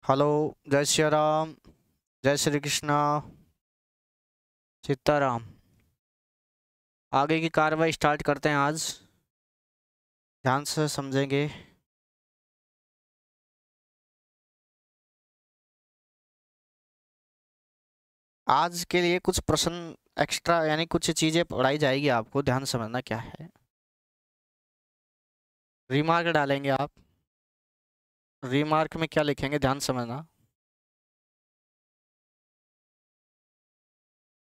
Hello. जय श्री राम। जय श्री कृष्णा। सीताराम। आगे की कार्रवाई स्टार्ट करते हैं। आज ध्यान से समझेंगे। आज के लिए कुछ प्रश्न एक्स्ट्रा यानी कुछ चीज़ें पढ़ाई जाएगी, आपको ध्यान से समझना क्या है। रिमार्क डालेंगे आप। रिमार्क में क्या लिखेंगे, ध्यान से समझना।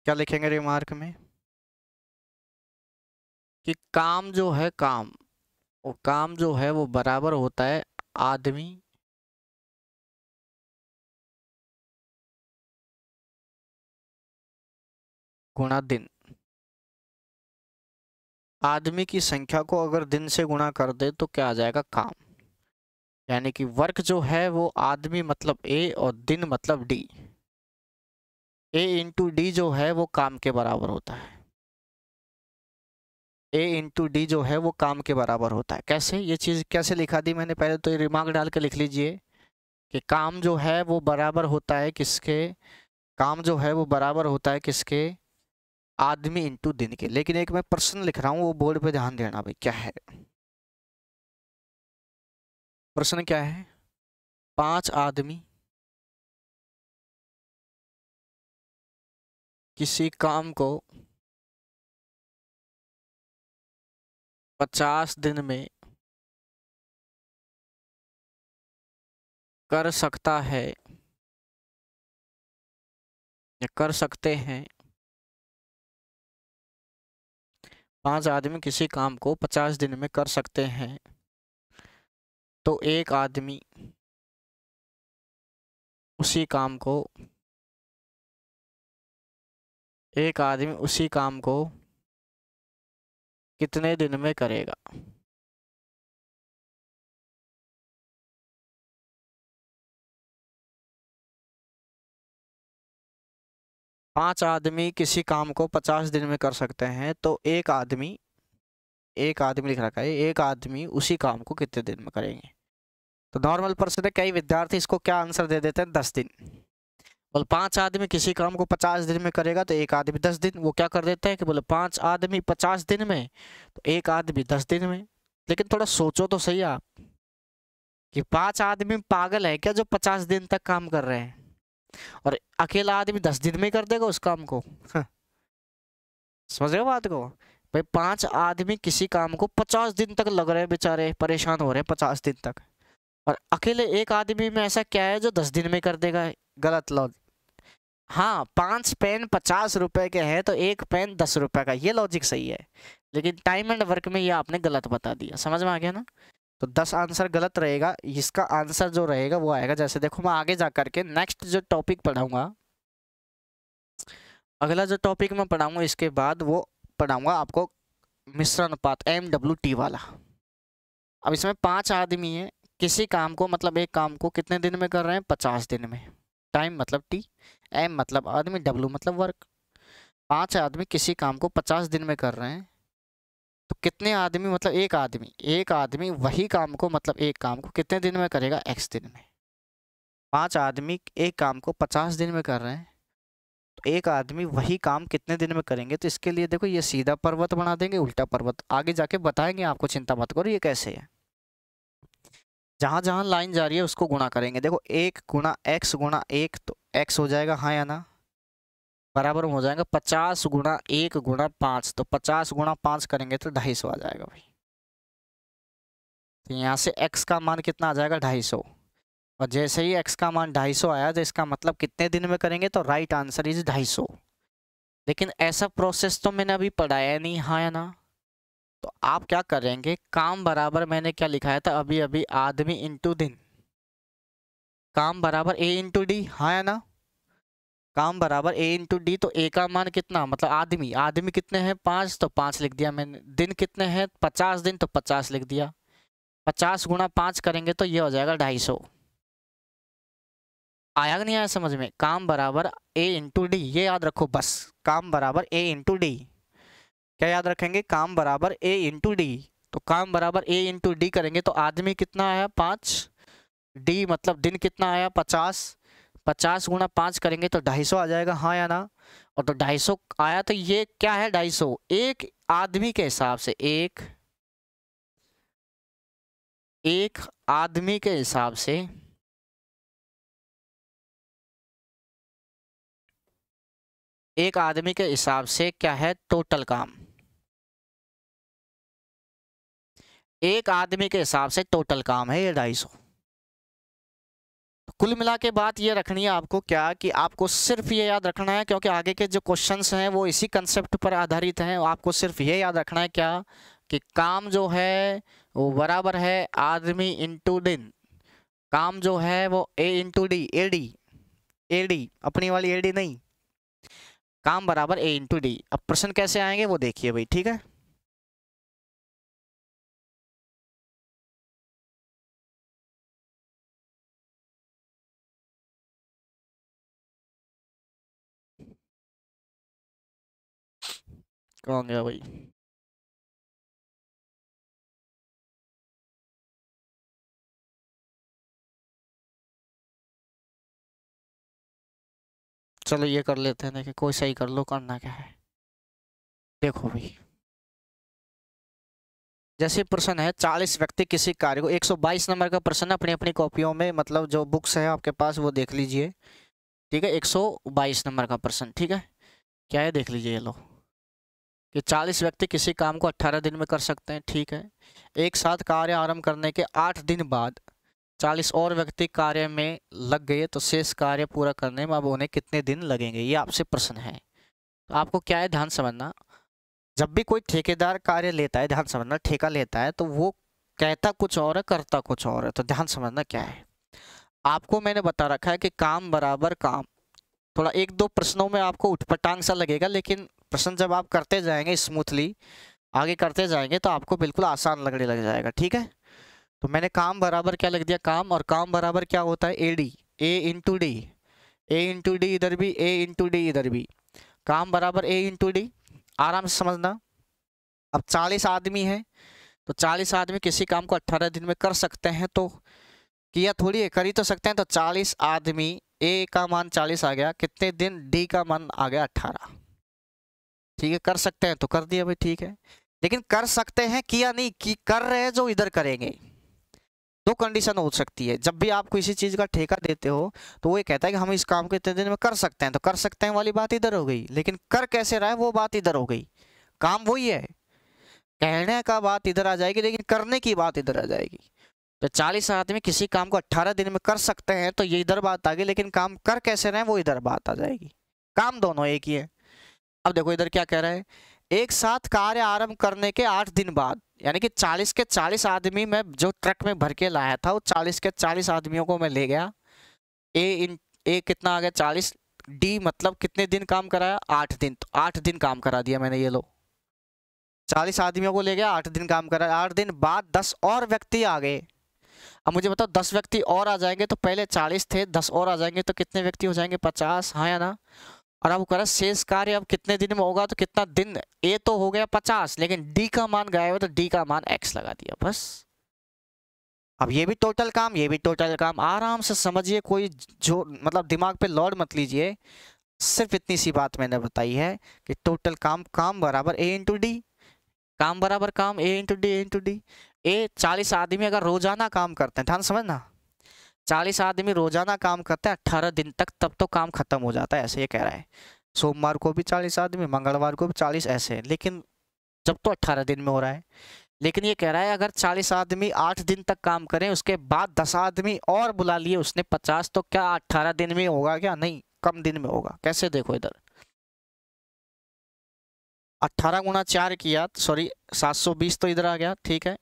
क्या लिखेंगे रिमार्क में? कि काम जो है, काम जो है वो बराबर होता है आदमी गुणा दिन। आदमी की संख्या को अगर दिन से गुणा कर दे तो क्या आ जाएगा? काम। यानी कि वर्क जो है वो आदमी मतलब ए और दिन मतलब डी। ए इंटू डी जो है वो काम के बराबर होता है। ए इंटू डी जो है वो काम के बराबर होता है। कैसे? ये चीज़ कैसे लिखा दी मैंने? पहले तो ये रिमार्क डाल के लिख लीजिए कि काम जो है वो बराबर होता है किसके? काम जो है वो बराबर होता है किसके? आदमी इंटू दिन के। लेकिन एक मैं प्रश्न लिख रहा हूँ, वो बोर्ड पे ध्यान देना भाई। क्या है प्रश्न? क्या है? 5 आदमी किसी काम को 50 दिन में कर सकता है या कर सकते हैं। 5 आदमी किसी काम को 50 दिन में कर सकते हैं, तो उसी काम को एक आदमी उसी काम को कितने दिन में करेगा? पांच आदमी किसी काम को 50 दिन में कर सकते हैं, तो एक आदमी लिख रखा है, एक आदमी उसी काम को कितने दिन में करेंगे? तो नॉर्मल पर्सन है, कई विद्यार्थी इसको क्या आंसर दे देते हैं? 10 दिन। बोले 5 आदमी किसी काम को 50 दिन में करेगा, तो एक आदमी 10 दिन। वो क्या कर देते हैं कि बोले 5 आदमी 50 दिन में, तो एक आदमी 10 दिन में। लेकिन थोड़ा सोचो तो सही आप कि 5 आदमी पागल है क्या जो 50 दिन तक काम कर रहे हैं, और अकेला आदमी 10 दिन में कर देगा उस काम को? समझ रहे हो बात को? भाई 5 आदमी किसी काम को 50 दिन तक लग रहे हैं, बेचारे परेशान हो रहे हैं 50 दिन तक, और अकेले एक आदमी में ऐसा क्या है जो 10 दिन में कर देगा? गलत लॉजिक। हाँ, 5 पेन 50 रुपए के हैं तो एक पेन 10 रुपए का, ये लॉजिक सही है। लेकिन टाइम एंड वर्क में ये आपने गलत बता दिया। समझ में आ गया ना? तो 10 आंसर गलत रहेगा। इसका आंसर जो रहेगा वो आएगा, जैसे देखो मैं आगे जा करके नेक्स्ट जो टॉपिक पढ़ाऊंगा, अगला जो टॉपिक मैं पढ़ाऊंगा इसके बाद वो पढ़ाऊंगा आपको मिश्रण अनुपात, MWT वाला। अब इसमें 5 आदमी है, किसी काम को मतलब एक काम को कितने दिन में कर रहे हैं? 50 दिन में। टाइम मतलब टी, एम मतलब आदमी, डब्ल्यू मतलब वर्क। 5 आदमी किसी काम को 50 दिन में कर रहे हैं, तो कितने आदमी मतलब एक आदमी वही काम को मतलब एक काम को कितने दिन में करेगा? एक्स दिन में। 5 आदमी एक काम को 50 दिन में कर रहे हैं, तो एक आदमी वही काम कितने दिन में करेंगे? तो इसके लिए देखो ये सीधा पर्वत बना देंगे, उल्टा पर्वत आगे जाके बताएंगे आपको, चिंता मत करो ये कैसे है। जहां जहां लाइन जा रही है उसको गुणा करेंगे। देखो 1 गुणा एक्स गुणा 1, तो एक्स हो जाएगा, हाँ या ना? बराबर हो जाएगा 50 गुणा 1 गुणा 5, तो 50 गुणा 5 करेंगे तो 250 आ जाएगा भाई। तो यहाँ से x का मान कितना आ जाएगा? 250। और जैसे ही x का मान 250 आया तो इसका मतलब कितने दिन में करेंगे? तो राइट आंसर इज 250। लेकिन ऐसा प्रोसेस तो मैंने अभी पढ़ाया नहीं, हाँ या ना? तो आप क्या करेंगे? काम बराबर मैंने क्या लिखाया था अभी अभी? आदमी इंटू दिन। काम बराबर a इंटू डी, हाँ या ना? काम बराबर a इंटू डी। तो a का मान कितना मतलब आदमी कितने हैं? 5, तो 5 लिख दिया मैंने। दिन कितने हैं? 50 दिन, तो 50 लिख दिया। 50 गुणा 5 करेंगे तो ये हो जाएगा 250। आया कि नहीं आया समझ में? काम बराबर a इंटू डी, ये याद रखो बस। काम बराबर a इंटू डी। क्या याद रखेंगे? काम बराबर a इंटू डी। तो काम बराबर a इंटू डी करेंगे तो आदमी कितना आया? 5, डी मतलब दिन कितना आया 50, 50 गुणा 5 करेंगे तो 250 आ जाएगा, हाँ या ना। और तो 250 आया तो ये क्या है 250 एक आदमी के हिसाब से, एक आदमी के हिसाब से एक आदमी के हिसाब से क्या है टोटल काम, एक आदमी के हिसाब से टोटल काम है ये 250। कुल मिला के बात ये रखनी है आपको क्या कि आपको सिर्फ ये याद रखना है, क्योंकि आगे के जो क्वेश्चंस हैं वो इसी कंसेप्ट पर आधारित हैं। आपको सिर्फ ये याद रखना है क्या कि काम जो है वो बराबर है आदमी इंटू दिन। काम जो है वो ए इंटू डी, एडी, एडी अपनी वाली एडी नहीं, काम बराबर ए इंटू डी। अब प्रश्न कैसे आएंगे वो देखिए भाई, ठीक है। कौन गया भाई? चलो ये कर लेते हैं, देखिए कोई सही कर लो, करना क्या है। देखो भाई, जैसे प्रश्न है 40 व्यक्ति किसी कार्य को, 122 नंबर का प्रश्न अपनी अपनी कॉपियों में, मतलब जो बुक्स है आपके पास वो देख लीजिए, ठीक है। 122 नंबर का प्रश्न, ठीक है। क्या है देख लीजिए, ये लो कि 40 व्यक्ति किसी काम को 18 दिन में कर सकते हैं, ठीक है। एक साथ कार्य आरंभ करने के 8 दिन बाद 40 और व्यक्ति कार्य में लग गए तो शेष कार्य पूरा करने में अब उन्हें कितने दिन लगेंगे, ये आपसे प्रश्न है। तो आपको क्या है ध्यान समझना, जब भी कोई ठेकेदार कार्य लेता है, ध्यान समझना, ठेका लेता है तो वो कहता कुछ और है करता कुछ और है। तो ध्यान समझना क्या है, आपको मैंने बता रखा है कि काम बराबर काम। थोड़ा एक दो प्रश्नों में आपको उठपटांग सा लगेगा, लेकिन प्रश्न जब आप करते जाएंगे स्मूथली आगे करते जाएंगे तो आपको बिल्कुल आसान लगने लग जाएगा, ठीक है। तो मैंने काम बराबर क्या लिख दिया, काम, और काम बराबर क्या होता है A D, A into D, A into D इधर भी, ए इंटू डी इधर भी, काम बराबर ए इंटू डी। आराम से समझना। अब 40 आदमी है तो 40 आदमी किसी काम को 18 दिन में कर सकते हैं, तो किया थोड़ी है, कर ही तो सकते हैं। तो 40 आदमी, ए का मान 40 आ गया, कितने दिन, डी का मान आ गया 18, ठीक है। कर सकते हैं तो कर दिया भाई, ठीक है। लेकिन कर सकते हैं किया नहीं, कि कर रहे हैं जो इधर करेंगे। दो कंडीशन हो सकती है, जब भी आप किसी चीज का ठेका देते हो तो वो ये कहता है कि हम इस काम को इतने दिन में कर सकते हैं, तो कर सकते हैं वाली बात इधर हो गई, लेकिन कर कैसे रहा है वो बात इधर हो गई। काम वही है, कहने का बात इधर आ जाएगी, लेकिन करने की बात इधर आ जाएगी। तो 40 आदमी किसी काम को 18 दिन में कर सकते हैं तो ये इधर बात आ गई, लेकिन काम कर कैसे रहे वो इधर बात आ जाएगी। काम दोनों एक ही है। अब देखो इधर क्या कह रहा है, एक साथ कार्य आरंभ करने के 8 दिन बाद, यानी कि 40 के 40 आदमी मैं जो ट्रक में भर के लाया था वो 40 के 40 आदमियों को मैं ले गया, ए कितना आ गया 40, डी मतलब कितने दिन काम कराया 8 दिन, तो 8 दिन काम करा दिया मैंने, ये लो 40 आदमियों को ले गया 8 दिन काम करा, 8 दिन बाद 10 और व्यक्ति आ गए। अब मुझे बताओ 10 व्यक्ति और आ जाएंगे तो पहले 40 थे, 10 और आ जाएंगे तो कितने व्यक्ति हो जाएंगे 50, हाँ या ना। और अब कह शेष कार्य अब कितने दिन में होगा, तो कितना दिन, ए तो हो गया 50, लेकिन डी का मान गायब है तो डी का मान x लगा दिया बस। अब ये भी टोटल काम, ये भी टोटल काम, आराम से समझिए, कोई जो मतलब दिमाग पे लोड मत लीजिए। सिर्फ इतनी सी बात मैंने बताई है कि टोटल काम, काम बराबर ए इंटू डी, काम बराबर काम, ए इंटू डी, ए इंटू डी। ए 40 आदमी अगर रोजाना काम करते हैं, ध्यान समझना, 40 आदमी रोजाना काम करते हैं 18 दिन तक, तब तो काम खत्म हो जाता है, ऐसे ये कह रहा है। सोमवार को भी 40 आदमी, मंगलवार को भी 40, ऐसे, लेकिन जब तो 18 दिन में हो रहा है। लेकिन ये कह रहा है अगर 40 आदमी 8 दिन तक काम करें, उसके बाद 10 आदमी और बुला लिए उसने 50, तो क्या 18 दिन में होगा क्या, नहीं कम दिन में होगा। कैसे, देखो इधर 18 गुणा 4 किया, सॉरी 720 तो इधर आ गया, ठीक है।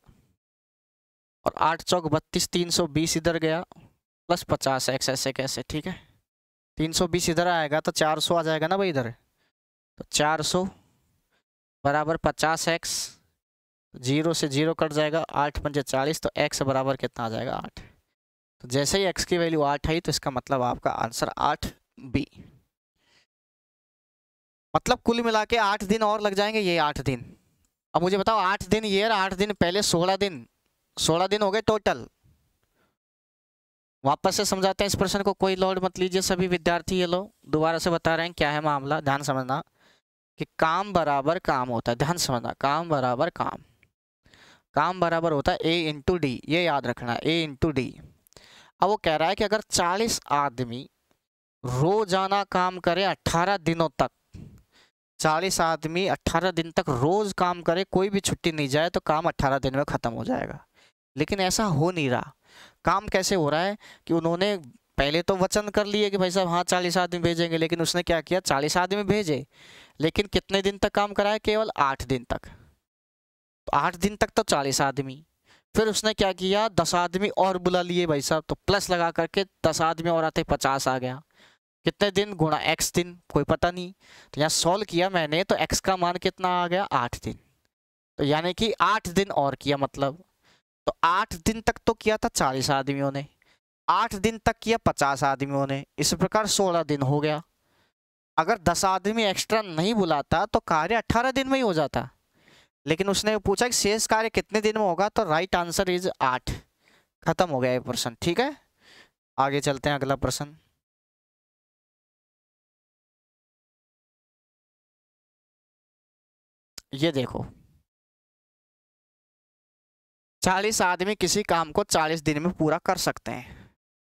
और 8 चौक 32, 320 इधर गया, प्लस 50 एक्स, ऐसे कैसे, ठीक है। 320 इधर आएगा तो 400 आ जाएगा ना भाई इधर, तो 400 बराबर 50 एक्स, 0 से 0 कट जाएगा, 8 पंजे 40, तो x बराबर कितना आ जाएगा 8। तो जैसे ही x की वैल्यू 8 आई तो इसका मतलब आपका आंसर 8B। मतलब कुल मिला के 8 दिन और लग जाएंगे, ये 8 दिन। अब मुझे बताओ 8 दिन ये, 8 दिन पहले 16 दिन, 16 दिन हो गए टोटल। वापस से समझाते हैं इस प्रश्न को, कोई लोड मत लीजिए सभी विद्यार्थी। ये लो दोबारा से बता रहे हैं क्या है मामला, ध्यान समझना कि काम बराबर काम होता है। ध्यान समझना, काम बराबर काम, काम बराबर होता है ए इंटू डी, ये याद रखना, ए इंटू डी। अब वो कह रहा है कि अगर 40 आदमी रोजाना काम करे 18 दिनों तक, 40 आदमी 18 दिन तक रोज काम करे, कोई भी छुट्टी नहीं जाए, तो काम 18 दिन में खत्म हो जाएगा। लेकिन ऐसा हो नहीं रहा। काम कैसे हो रहा है कि उन्होंने पहले तो वचन कर लिए कि भाई साहब हाँ 40 आदमी भेजेंगे, लेकिन उसने क्या किया, 40 आदमी भेजे, लेकिन कितने दिन तक काम कराया, केवल 8 दिन तक। तो 8 दिन तक तो 40 आदमी, फिर उसने क्या किया, 10 आदमी और बुला लिए भाई साहब, तो प्लस लगा करके 10 आदमी और आते 50 आ गया। कितने दिन गुणा x दिन, कोई पता नहीं। तो यहाँ सॉल्व किया मैंने, तो x का मान कितना आ गया, 8 दिन। तो यानी कि 8 दिन और किया, मतलब तो 8 दिन तक तो किया था 40 आदमियों ने, 8 दिन तक किया 50 आदमियों ने, इस प्रकार 16 दिन हो गया। अगर 10 आदमी एक्स्ट्रा नहीं बुलाता तो कार्य 18 दिन में ही हो जाता, लेकिन उसने पूछा कि शेष कार्य कितने दिन में होगा, तो राइट आंसर इज 8। खत्म हो गया ये प्रश्न। ठीक है, आगे चलते हैं, अगला प्रश्न। ये देखो, 40 आदमी किसी काम को 40 दिन में पूरा कर सकते हैं।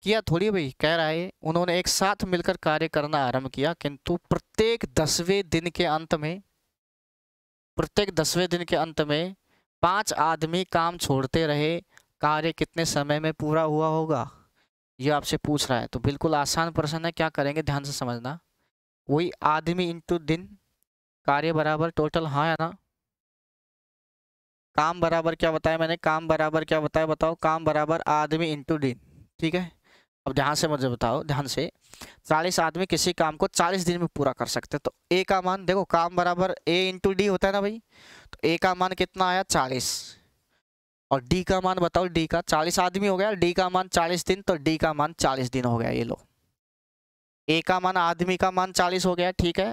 किया थोड़ी भाई, कह रहा है उन्होंने एक साथ मिलकर कार्य करना आरंभ किया, किंतु प्रत्येक 10वें दिन के अंत में, प्रत्येक 10वें दिन के अंत में 5 आदमी काम छोड़ते रहे, कार्य कितने समय में पूरा हुआ होगा, ये आपसे पूछ रहा है। तो बिल्कुल आसान प्रश्न है, क्या करेंगे ध्यान से समझना, वही आदमी इंटू दिन, कार्य बराबर टोटल, हाँ या ना। काम बराबर क्या बताया मैंने, काम बराबर क्या बताया, बताओ, काम बराबर आदमी इंटू दिन। ठीक है, अब ध्यान से मुझे बताओ, ध्यान से, 40 आदमी किसी काम को 40 दिन में पूरा कर सकते हैं, तो ए का मान देखो, काम बराबर ए इंटू डी होता है ना भाई, तो ए का मान कितना आया, 40, और डी का मान बताओ, डी का 40 आदमी हो गया, डी का मान 40 दिन, तो डी का मान 40 दिन हो गया। ये लो, ए का मान, आदमी का मान 40 हो गया, ठीक है,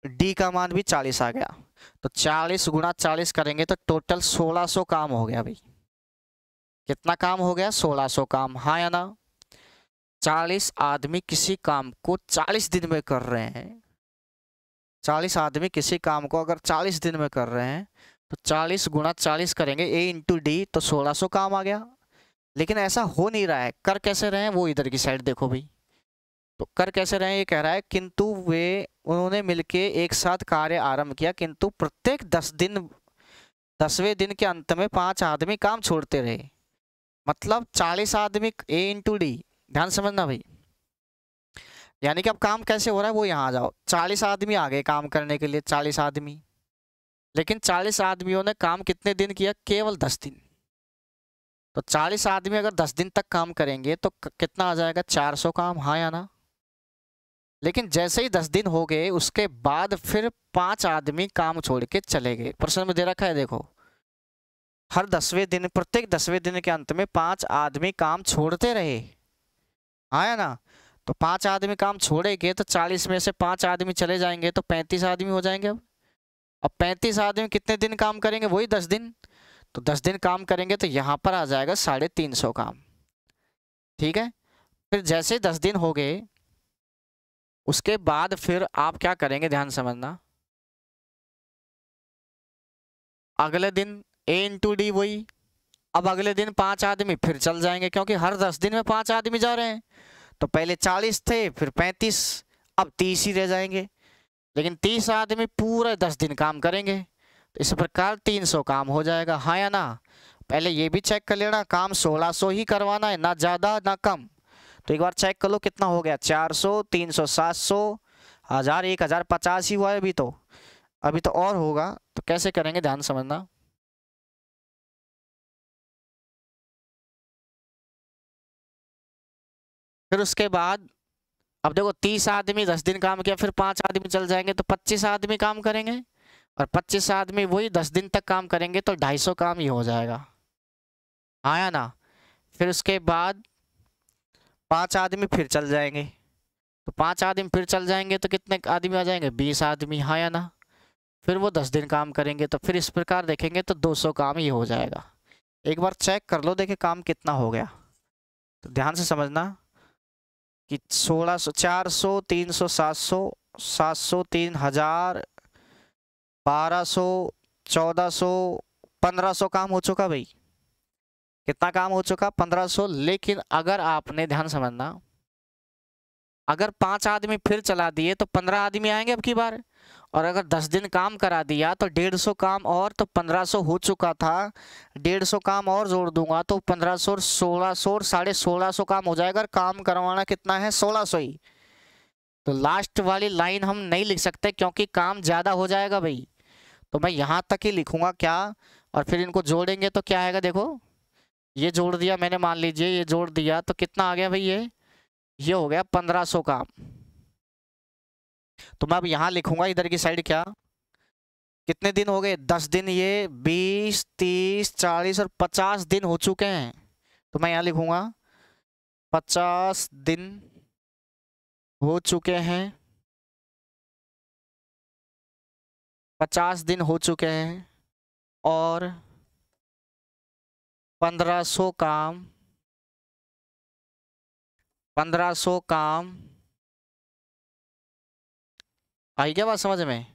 डी का मान भी 40 आ गया, तो 40 गुणा 40 करेंगे तो टोटल 1600 काम हो गया भाई। कितना काम हो गया, 1600 काम, हाँ या ना। 40 आदमी किसी काम को 40 दिन में कर रहे हैं, 40 आदमी किसी काम को अगर 40 दिन में कर रहे हैं, तो 40 गुणा 40 करेंगे, ए इंटू डी, तो 1600 काम आ गया। लेकिन ऐसा हो नहीं रहा है, कर कैसे रहे हैं, वो इधर की साइड देखो भाई, तो कर कैसे रहे हैं, ये कह रहा है किंतु वे उन्होंने मिलके एक साथ कार्य आरंभ किया, किंतु प्रत्येक 10वें दिन के अंत में 5 आदमी काम छोड़ते रहे, मतलब 40 आदमी, ए इंटू डी, ध्यान समझना भाई। यानी कि अब काम कैसे हो रहा है, वो यहाँ आ जाओ, 40 आदमी आ गए काम करने के लिए, 40 आदमी, लेकिन 40 आदमियों ने काम कितने दिन किया, केवल 10 दिन। तो 40 आदमी अगर 10 दिन तक काम करेंगे तो कितना आ जाएगा, 400 काम, हाँ या ना। लेकिन जैसे ही 10 दिन हो गए, उसके बाद फिर 5 आदमी काम छोड़ के चले गए। प्रश्न में दे रखा है देखो, हर 10वें दिन, प्रत्येक 10वें दिन के अंत में 5 आदमी काम छोड़ते रहे, हाँ या ना। तो 5 आदमी काम छोड़ेंगे तो 40 में से 5 आदमी चले जाएंगे, तो 35 आदमी हो जाएंगे। अब 35 आदमी कितने दिन काम करेंगे, वही 10 दिन, तो 10 दिन काम करेंगे तो यहाँ पर आ जाएगा 350 काम। ठीक है, फिर जैसे 10 दिन हो गए, उसके बाद फिर आप क्या करेंगे, ध्यान समझना, अगले दिन ए इंटू डी वही, अब अगले दिन 5 आदमी फिर चल जाएंगे, क्योंकि हर 10 दिन में 5 आदमी जा रहे हैं। तो पहले 40 थे, फिर 35, अब 30 ही रह जाएंगे, लेकिन 30 आदमी पूरे 10 दिन काम करेंगे, तो इस प्रकार 300 काम हो जाएगा, हाँ या ना। पहले ये भी चेक कर लेना, काम 1600 ही करवाना है, ना ज़्यादा ना कम। तो एक बार चेक कर लो कितना हो गया, 400, 300, 700, 1000, 1050 ही हुआ है अभी तो और होगा। तो कैसे करेंगे, ध्यान समझना, फिर उसके बाद अब देखो 30 आदमी 10 दिन काम किया, फिर 5 आदमी चल जाएंगे, तो 25 आदमी काम करेंगे, और 25 आदमी वही 10 दिन तक काम करेंगे, तो 250 काम ही हो जाएगा, हाँ या ना। फिर उसके बाद 5 आदमी फिर चल जाएंगे, तो 5 आदमी फिर चल जाएंगे, तो कितने आदमी आ जाएंगे, 20 आदमी, हाँ या ना। फिर वो 10 दिन काम करेंगे, तो फिर इस प्रकार देखेंगे तो 200 काम ही हो जाएगा। एक बार चेक कर लो, देखे काम कितना हो गया। तो ध्यान से समझना कि 1600, 400, 300, 700, 700, 3000, 1200, 1400, 1500 काम हो चुका भाई। कितना काम हो चुका? 1500। लेकिन अगर आपने, ध्यान समझना, अगर 5 आदमी फिर चला दिए तो 15 आदमी आएंगे अब की बार। और अगर 10 दिन काम करा दिया तो 150 काम और, तो 1500 हो चुका था। 150 काम और जोड़ दूंगा तो 1500 और 1600 और 1650 काम हो जाएगा। और काम करवाना कितना है? 1600 ही। तो लास्ट वाली लाइन हम नहीं लिख सकते क्योंकि काम ज़्यादा हो जाएगा भाई। तो मैं यहाँ तक ही लिखूंगा क्या, और फिर इनको जोड़ेंगे तो क्या आएगा देखो। ये जोड़ दिया मैंने, मान लीजिए ये जोड़ दिया तो कितना आ गया भाई? ये हो गया 1500 काम। तो मैं अब यहाँ लिखूंगा इधर की साइड क्या, कितने दिन हो गए? 10 दिन, ये 20, 30, 40 और 50 दिन हो चुके हैं। तो मैं यहाँ लिखूंगा 50 दिन हो चुके हैं, 50 दिन हो चुके हैं और 1500 काम, 1500 काम। आई क्या बात समझ में?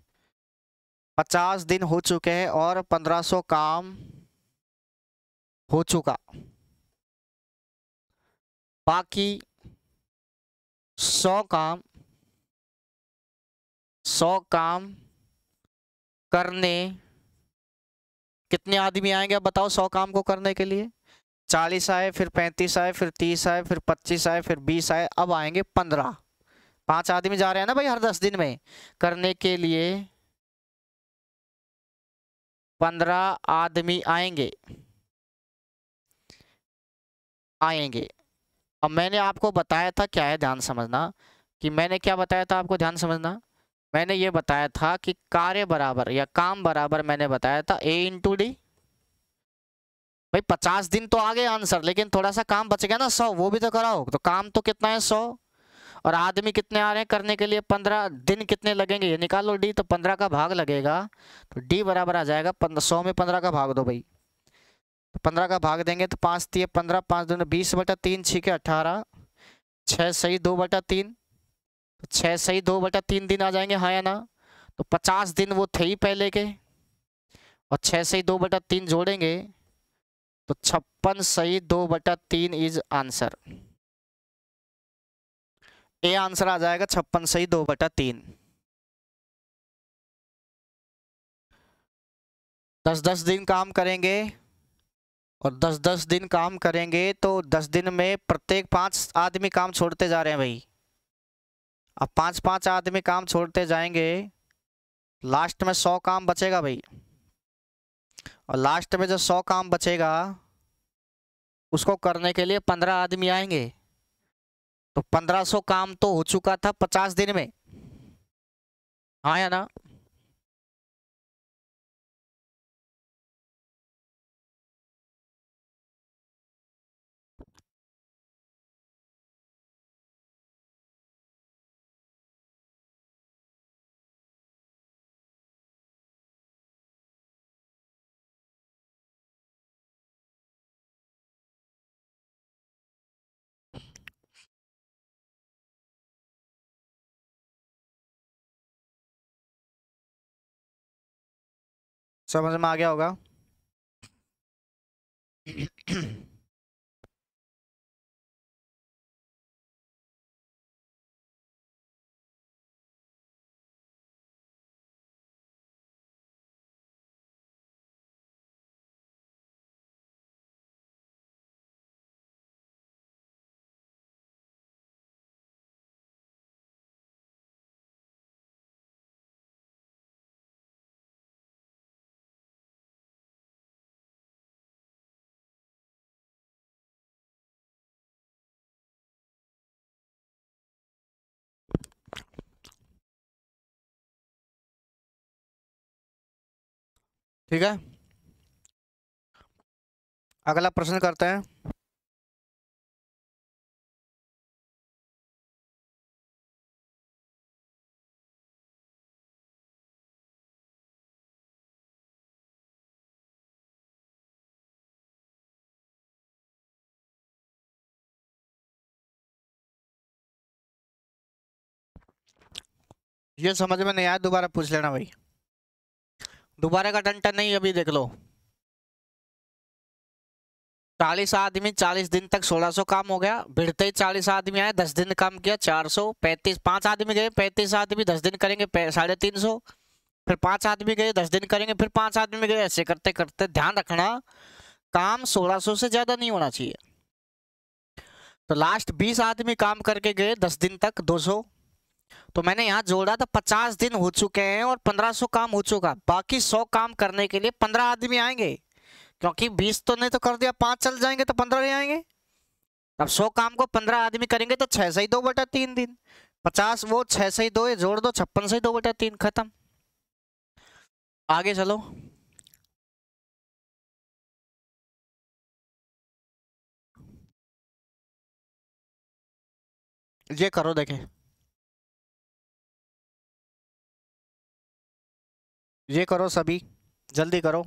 50 दिन हो चुके हैं और 1500 काम हो चुका। बाकी 100 काम, 100 काम करने कितने आदमी आएंगे अब बताओ? 100 काम को करने के लिए 40 आए, फिर 35 आए, फिर 30 आए, फिर 25 आए, फिर 20 आए, अब आएंगे 15। 5 आदमी जा रहे हैं ना भाई हर 10 दिन में करने के लिए। 15 आदमी आएंगे, आएंगे। अब मैंने आपको बताया था क्या है, ध्यान समझना, कि मैंने क्या बताया था आपको, ध्यान समझना। मैंने ये बताया था कि कार्य बराबर या काम बराबर, मैंने बताया था A इंटू डी। भाई 50 दिन तो आ गए आंसर, लेकिन थोड़ा सा काम बच गया ना 100, वो भी तो कराओ। तो काम तो कितना है? 100। और आदमी कितने आ रहे हैं करने के लिए? 15 दिन कितने लगेंगे ये निकालो डी। तो 15 का भाग लगेगा, तो डी बराबर आ जाएगा 100 में 15 का भाग दो भाई। तो 15 का भाग देंगे तो 5 दिए 15, 5 दूनी 20/3, 6 के 18, 6 सही 2/3, तो 6 सही 2/3 दिन आ जाएंगे, हाँ या ना? तो 50 दिन वो थे ही पहले के, और 6 सही 2/3 जोड़ेंगे तो 56 सही 2/3 इज आंसर। ए आंसर आ जाएगा 56 सही 2/3। 10-10 दिन काम करेंगे, और 10-10 दिन काम करेंगे तो 10 दिन में प्रत्येक 5 आदमी काम छोड़ते जा रहे हैं भाई। अब 5-5 आदमी काम छोड़ते जाएंगे, लास्ट में 100 काम बचेगा भाई। और लास्ट में जो 100 काम बचेगा उसको करने के लिए 15 आदमी आएंगे। तो 1500 काम तो हो चुका था 50 दिन में, हाँ या ना? समझ में आ गया होगा। ठीक है, अगला प्रश्न करते हैं। ये समझ में नहीं आया दोबारा पूछ लेना भाई, दोबारा का टंटन नहीं, अभी देख लो। 40 आदमी 40 दिन तक 1600 काम हो गया, भिड़ते ही 40 आदमी आए, 10 दिन काम किया 400, 35 5 आदमी गए, 35 आदमी 10 दिन करेंगे 350, फिर 5 आदमी गए 10 दिन करेंगे, फिर 5 आदमी गए, ऐसे करते करते ध्यान रखना काम 1600 से ज्यादा नहीं होना चाहिए। तो लास्ट 20 आदमी काम करके गए 10 दिन तक 200, तो मैंने यहाँ जोड़ा था 50 दिन हो चुके हैं और 1500 काम हो चुका, बाकी 100 काम करने के लिए 15 आदमी आएंगे, क्योंकि 20 तो नहीं तो कर दिया, 5 चल जाएंगे तो 15 ही आएंगे। अब 100 काम को 15 आदमी करेंगे तो 6 से ही 2/3 दिन, 50 वो 6 से ही 2 जोड़ दो, 56 से ही 2/3 खत्म। आगे चलो, ये करो, देखें ये करो, सभी जल्दी करो।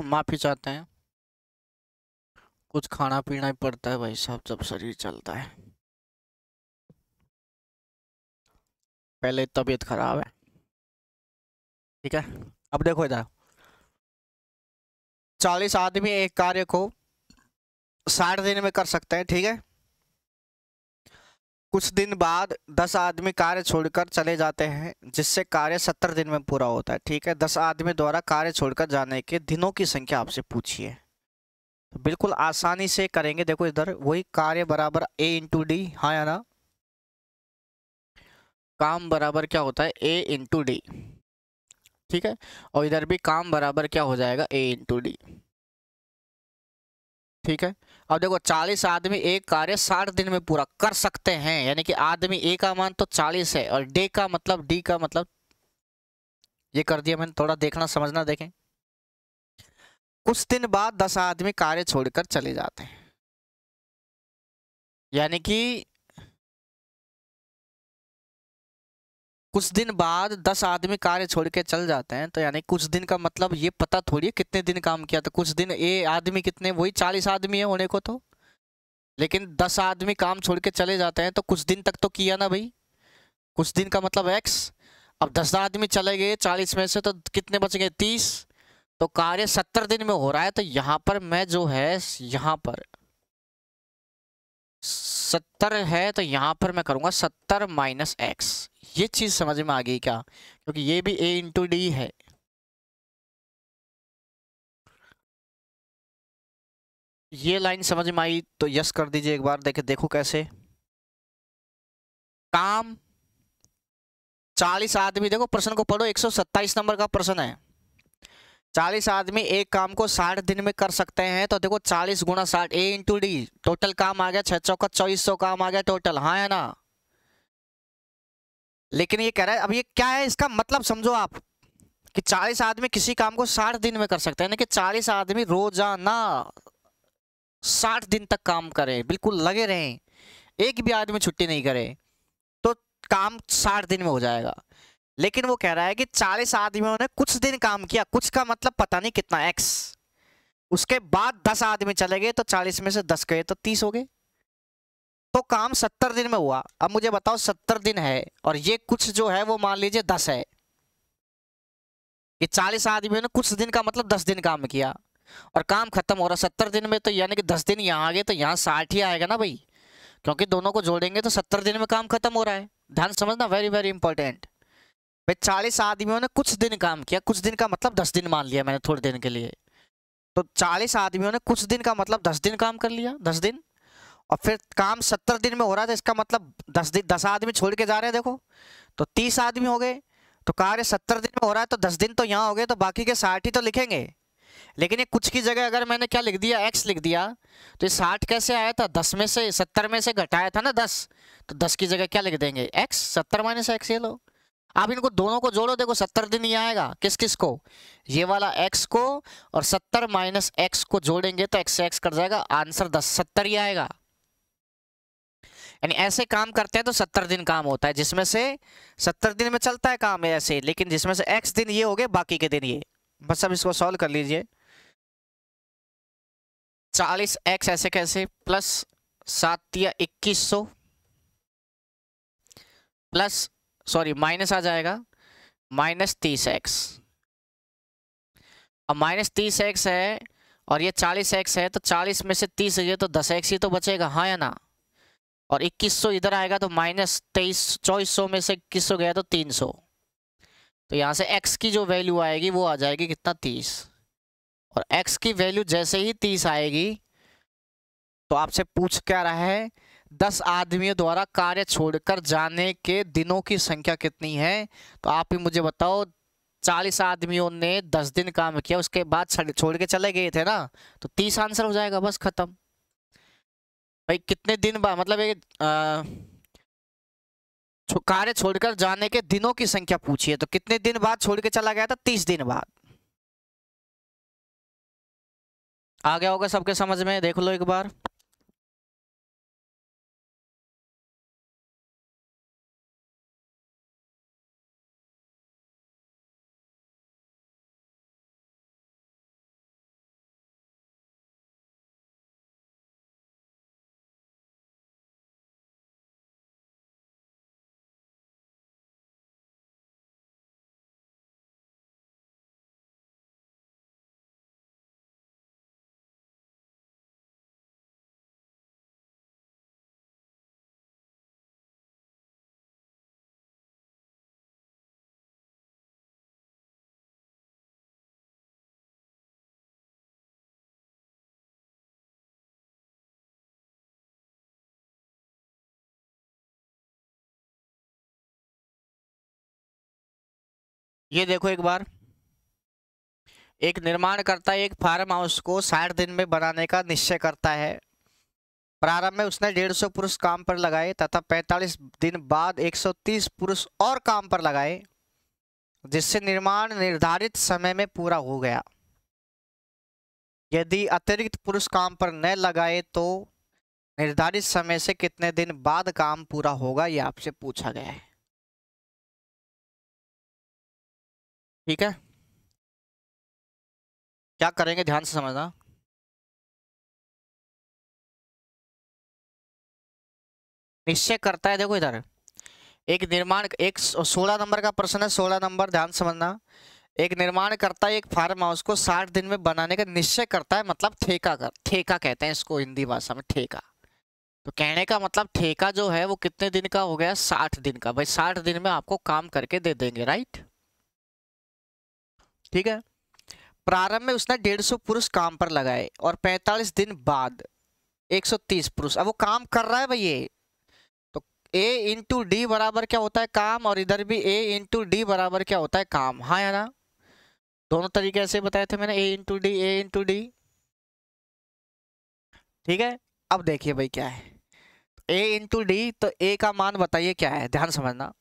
माफी चाहते हैं, कुछ खाना पीना ही पड़ता है भाई साहब, जब शरीर चलता है। पहले तबीयत खराब है, ठीक है। अब देखो इधर, 40 आदमी एक कार्य को 60 दिन में कर सकते हैं, ठीक है। कुछ दिन बाद 10 आदमी कार्य छोड़कर चले जाते हैं, जिससे कार्य 70 दिन में पूरा होता है, ठीक है। 10 आदमी द्वारा कार्य छोड़कर जाने के दिनों की संख्या आपसे पूछिए, तो बिल्कुल आसानी से करेंगे। देखो इधर वही कार्य बराबर ए इंटू डी, हाँ या ना, काम बराबर क्या होता है ए इंटू डी, ठीक है। और इधर भी काम बराबर क्या हो जाएगा ए इंटू डी, ठीक है। अब देखो 40 आदमी एक कार्य 60 दिन में पूरा कर सकते हैं, यानी कि आदमी ए का मान तो 40 है और डे का मतलब डी का मतलब, ये कर दिया मैंने, थोड़ा देखना समझना, देखें। कुछ दिन बाद 10 आदमी कार्य छोड़कर चले जाते हैं, यानी कि कुछ दिन बाद 10 आदमी कार्य छोड़ के चल जाते हैं, तो यानी कुछ दिन का मतलब ये पता थोड़ी है कितने दिन काम किया, तो कुछ दिन ए आदमी कितने, वही 40 आदमी है होने को तो, लेकिन 10 आदमी काम छोड़ के चले जाते हैं तो कुछ दिन तक तो किया ना भाई, कुछ दिन का मतलब x। अब 10 आदमी चले गए 40 में से, तो कितने बच गए 30, तो कार्य 70 दिन में हो रहा है, तो यहाँ पर मैं जो है यहाँ पर 70 है, तो यहाँ पर मैं करूँगा 70 माइनस x। ये चीज समझ में आ गई क्या, क्योंकि ये भी a इंटू डी है। ये लाइन समझ में आई तो यस कर दीजिए एक बार, देखे देखो कैसे। काम 40 आदमी, देखो प्रश्न को पढ़ो, 127 नंबर का प्रश्न है। 40 आदमी एक काम को 60 दिन में कर सकते हैं, तो देखो 40 गुणा 60 ए इंटू डी, टोटल काम आ गया 6 चौका 2400 काम आ गया टोटल, हाँ है ना। लेकिन ये कह रहा है, अब ये क्या है इसका मतलब समझो आप, कि 40 आदमी किसी काम को 60 दिन में कर सकते हैं, यानी कि 40 आदमी रोजाना 60 दिन तक काम करें, बिल्कुल लगे रहें, एक भी आदमी छुट्टी नहीं करे, तो काम 60 दिन में हो जाएगा। लेकिन वो कह रहा है कि 40 आदमियों ने कुछ दिन काम किया, कुछ का मतलब पता नहीं कितना x, उसके बाद 10 आदमी चले गए, तो 40 में से 10 गए तो 30 हो गए, तो काम 70 दिन में हुआ। अब मुझे बताओ 70 दिन है और ये कुछ जो है वो मान लीजिए 10 है। ये 40 आदमियों ने कुछ दिन का मतलब 10 दिन काम किया और काम खत्म हो रहा 70 दिन में, तो यानी कि 10 दिन यहाँ आ गए तो यहाँ 60 ही आएगा ना भाई, क्योंकि दोनों को जोड़ेंगे तो 70 दिन में काम खत्म हो रहा है। ध्यान समझना, वेरी वेरी इंपॉर्टेंट भाई। 40 आदमियों ने कुछ दिन काम किया, कुछ दिन का मतलब 10 दिन मान लिया मैंने थोड़े दिन के लिए, तो 40 आदमियों ने कुछ दिन का मतलब 10 दिन काम कर लिया, 10 दिन, और फिर काम 70 दिन में हो रहा था, इसका मतलब 10 दिन, 10 आदमी छोड़ के जा रहे हैं देखो, तो 30 आदमी हो गए। तो कार्य 70 दिन में हो रहा है तो 10 दिन तो यहाँ हो गए, तो बाकी के 60 ही तो लिखेंगे। लेकिन ये कुछ की जगह अगर मैंने क्या लिख दिया, x लिख दिया, तो ये 60 कैसे आया था, 10 में से 70 में से घटाया था ना 10, तो 10 की जगह क्या लिख देंगे x, 70 माइनस x। ये लो, आप इनको दोनों को जोड़ो, देखो 70 दिन ही आएगा। किस किस को, ये वाला x को, और 70 माइनस x को जोड़ेंगे तो x से x कट जाएगा, आंसर 70 ही आएगा। यानी ऐसे काम करते हैं तो 70 दिन काम होता है, जिसमें से 70 दिन में चलता है काम ऐसे, लेकिन जिसमें से x दिन ये हो गए, बाकी के दिन ये। बस अब इसको सॉल्व कर लीजिए। 40x ऐसे कैसे, प्लस 7 या 2100, प्लस सॉरी माइनस आ जाएगा माइनस 30x। अब माइनस 30x है और ये 40x है, तो 40 में से 30 है तो 10x ही तो बचेगा, हाँ या ना। और 2100 इधर आएगा तो माइनस 2400 में से 2100 गया तो 300, तो यहाँ से x की जो वैल्यू आएगी वो आ जाएगी कितना, 30। और x की वैल्यू जैसे ही 30 आएगी तो आपसे पूछ क्या रहा है, 10 आदमियों द्वारा कार्य छोड़कर जाने के दिनों की संख्या कितनी है। तो आप ही मुझे बताओ, 40 आदमियों ने 10 दिन काम किया, उसके बाद छोड़ के चले गए थे ना, तो 30 आंसर हो जाएगा, बस खत्म भाई। कितने दिन बाद मतलब एक कार्य छोड़कर जाने के दिनों की संख्या पूछी है, तो कितने दिन बाद छोड़ के चला गया था, 30 दिन बाद। आ गया होगा सबके समझ में, देख लो एक बार। ये देखो एक बार, एक निर्माणकर्ता एक फार्म हाउस को 60 दिन में बनाने का निश्चय करता है। प्रारंभ में उसने 150 पुरुष काम पर लगाए तथा 45 दिन बाद 130 पुरुष और काम पर लगाए, जिससे निर्माण निर्धारित समय में पूरा हो गया। यदि अतिरिक्त पुरुष काम पर न लगाए तो निर्धारित समय से कितने दिन बाद काम पूरा होगा, ये आपसे पूछा गया है। ठीक है, क्या करेंगे ध्यान से समझना। निश्चय करता है, देखो इधर एक निर्माण, एक 16 नंबर का प्रश्न है, 16 नंबर ध्यान समझना। एक निर्माण करता है एक फार्म हाउस को 60 दिन में बनाने का निश्चय करता है, मतलब ठेका कहते हैं इसको हिंदी भाषा में, ठेका। तो कहने का मतलब ठेका जो है वो कितने दिन का हो गया, 60 दिन का। भाई 60 दिन में आपको काम करके दे देंगे, राइट। ठीक है, प्रारंभ में उसने 150 पुरुष काम पर लगाए और 45 दिन बाद 130 पुरुष। अब वो काम कर रहा है भाई ये, तो A इंटू डी बराबर क्या होता है, काम, और इधर भी A इंटू डी बराबर क्या होता है, काम, हाँ या ना। दोनों तरीके ऐसे बताए थे मैंने, A into D, A into D. ठीक है, अब देखिए भाई क्या है, A इंटू डी, तो A का मान बताइए क्या है, ध्यान समझना।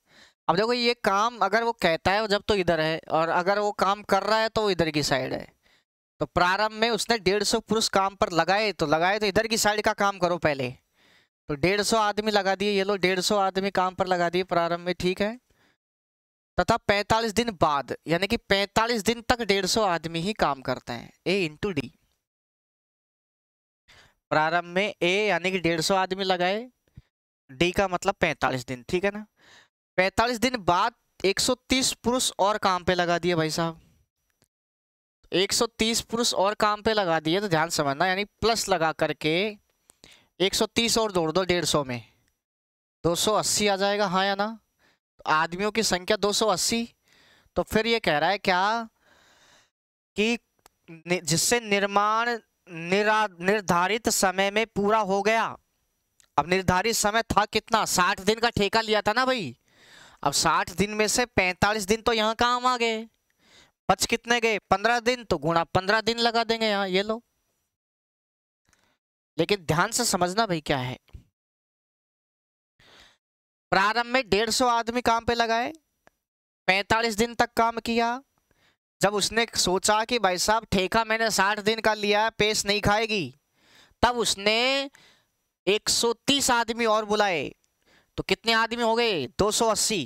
अब देखो ये काम अगर वो कहता है जब तो इधर है, और अगर वो काम कर रहा है तो वो इधर की साइड है। तो प्रारंभ में उसने 150 पुरुष काम पर लगाए, तो इधर की साइड का काम करो पहले। तो 150 आदमी लगा दिए, ये लो 150 आदमी काम पर लगा दिए प्रारंभ में, ठीक है। तथा 45 दिन बाद, यानी कि 45 दिन तक 150 आदमी ही काम करते हैं, A इंटू डी। प्रारंभ में A यानी कि 150 आदमी लगाए, डी का मतलब 45 दिन, ठीक है ना। 45 दिन बाद 130 पुरुष और काम पे लगा दिए भाई साहब। 130 पुरुष और काम पे लगा दिए तो ध्यान समझना, यानी प्लस लगा करके 130 और जोड़ दो 150 में, 280 आ जाएगा, हाँ या ना। आदमियों की संख्या 280। तो फिर ये कह रहा है क्या कि जिससे निर्माण निर्धारित समय में पूरा हो गया। अब निर्धारित समय था कितना, 60 दिन का ठेका लिया था ना भाई। अब 60 दिन में से 45 दिन तो यहाँ काम आ गए, बच कितने गए 15 दिन, तो गुणा 15 दिन लगा देंगे यहाँ, ये लो। लेकिन ध्यान से समझना भाई क्या है, प्रारंभ में 150 आदमी काम पे लगाए, 45 दिन तक काम किया। जब उसने सोचा कि भाई साहब ठेका मैंने 60 दिन का लिया, पेश नहीं खाएगी, तब उसने 130 आदमी और बुलाए। तो कितने आदमी हो गए 280।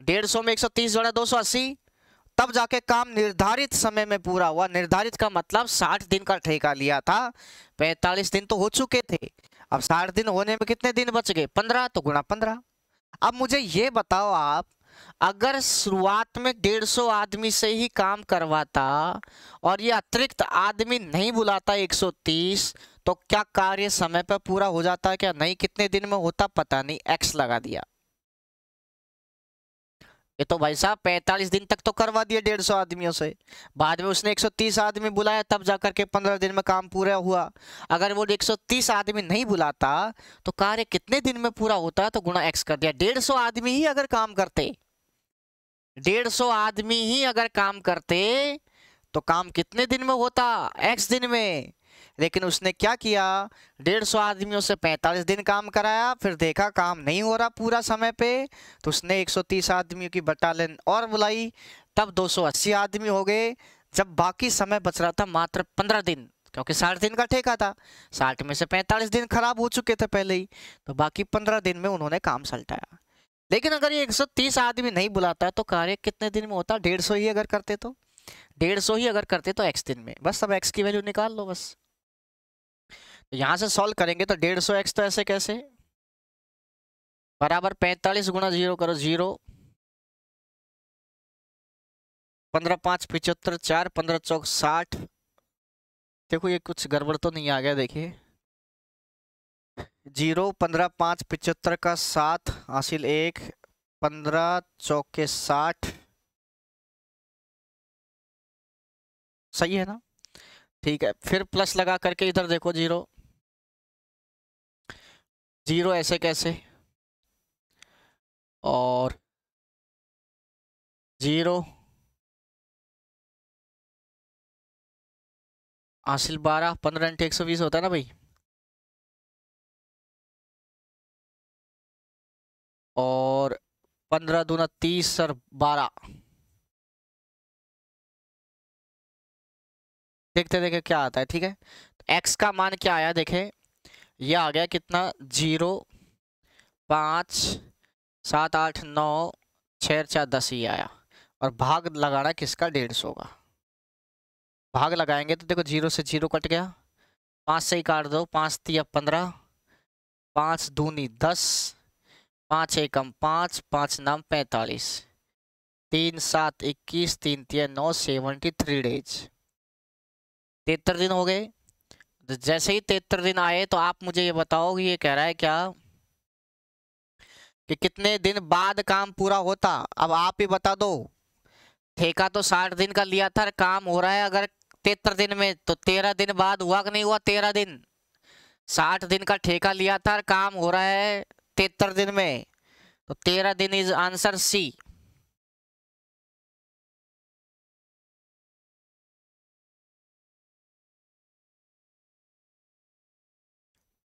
150 में 130 जोड़ा 280, तब जाके काम निर्धारित समय में पूरा हुआ। निर्धारित का मतलब 60 दिन का ठेका लिया था, 45 दिन तो हो चुके थे, अब 60 दिन होने में कितने दिन बच गए 15, तो गुणा 15। अब मुझे ये बताओ आप, अगर शुरुआत में 150 आदमी से ही काम करवाता और ये अतिरिक्त आदमी नहीं बुलाता 130, तो क्या कार्य समय पर पूरा हो जाता क्या नहीं, कितने दिन में होता पता नहीं, एक्स लगा दिया। ये तो भाई साहब 45 दिन तक तो करवा दिया 150 आदमियों से, बाद में उसने 130 आदमी बुलाया, तब जाकर के 15 दिन में काम पूरा हुआ। अगर वो 130 आदमी नहीं बुलाता तो कार्य कितने दिन में पूरा होता, तो गुणा एक्स कर दिया। 150 आदमी ही अगर काम करते, 150 आदमी ही अगर काम करते तो काम कितने दिन में होता, एक्स दिन में। लेकिन उसने क्या किया, 150 आदमियों से 45 दिन काम कराया, फिर देखा काम नहीं हो रहा पूरा समय पे, तो उसने 130 आदमियों की बटालियन और बुलाई, तब 280 आदमी हो गए। जब बाकी समय बच रहा था मात्र 15 दिन, क्योंकि 60 दिन का ठेका था, 60 में से 45 दिन खराब हो चुके थे पहले ही, तो बाकी 15 दिन में उन्होंने काम सल्टाया। लेकिन अगर ये 130 आदमी नहीं बुलाता तो कार्य कितने दिन में होता, 150 ही अगर करते तो, 150 ही अगर करते तो एक्स दिन में। बस अब एक्स की वैल्यू निकाल लो बस। यहां से सॉल्व करेंगे तो 150 एक्स तो ऐसे कैसे, बराबर 45 गुणा 0 करो 0, 15 5 75, 4 15 चौक 60। देखो ये कुछ गड़बड़ तो नहीं आ गया, देखिए 0 15 5 75 का 7 हासिल 1, 15 चौके 60, सही है ना। ठीक है, फिर प्लस लगा करके इधर देखो 0 0 ऐसे कैसे, और 0 हासिल 12, 15 × 120 होता है ना भाई, और 15 दूना 30 और 12, देखते देखे क्या आता है। ठीक है, एक्स का मान क्या आया देखे, ये आ गया कितना 0 5 7 8 9 6 4 10 ही आया, और भाग लगाना किसका 150 का, भाग लगाएंगे तो देखो 0 से 0 कट गया, 5 से ही काट दो, 5 तिया 15, 5 दूनी 10, 5 एकम 5, 5 नाम 45, 3 7 21, 3 तिया 9, 73 डेज, 73 दिन हो गए। जैसे ही 73 दिन आए तो आप मुझे ये बताओ कि ये कह रहा है क्या कि कितने दिन बाद काम पूरा होता। अब आप ही बता दो, ठेका तो 60 दिन का लिया था, काम हो रहा है अगर 73 दिन में, तो 13 दिन बाद हुआ कि नहीं हुआ 13 दिन, 60 दिन का ठेका लिया था, काम हो रहा है 73 दिन में, तो 13 दिन इज आंसर सी।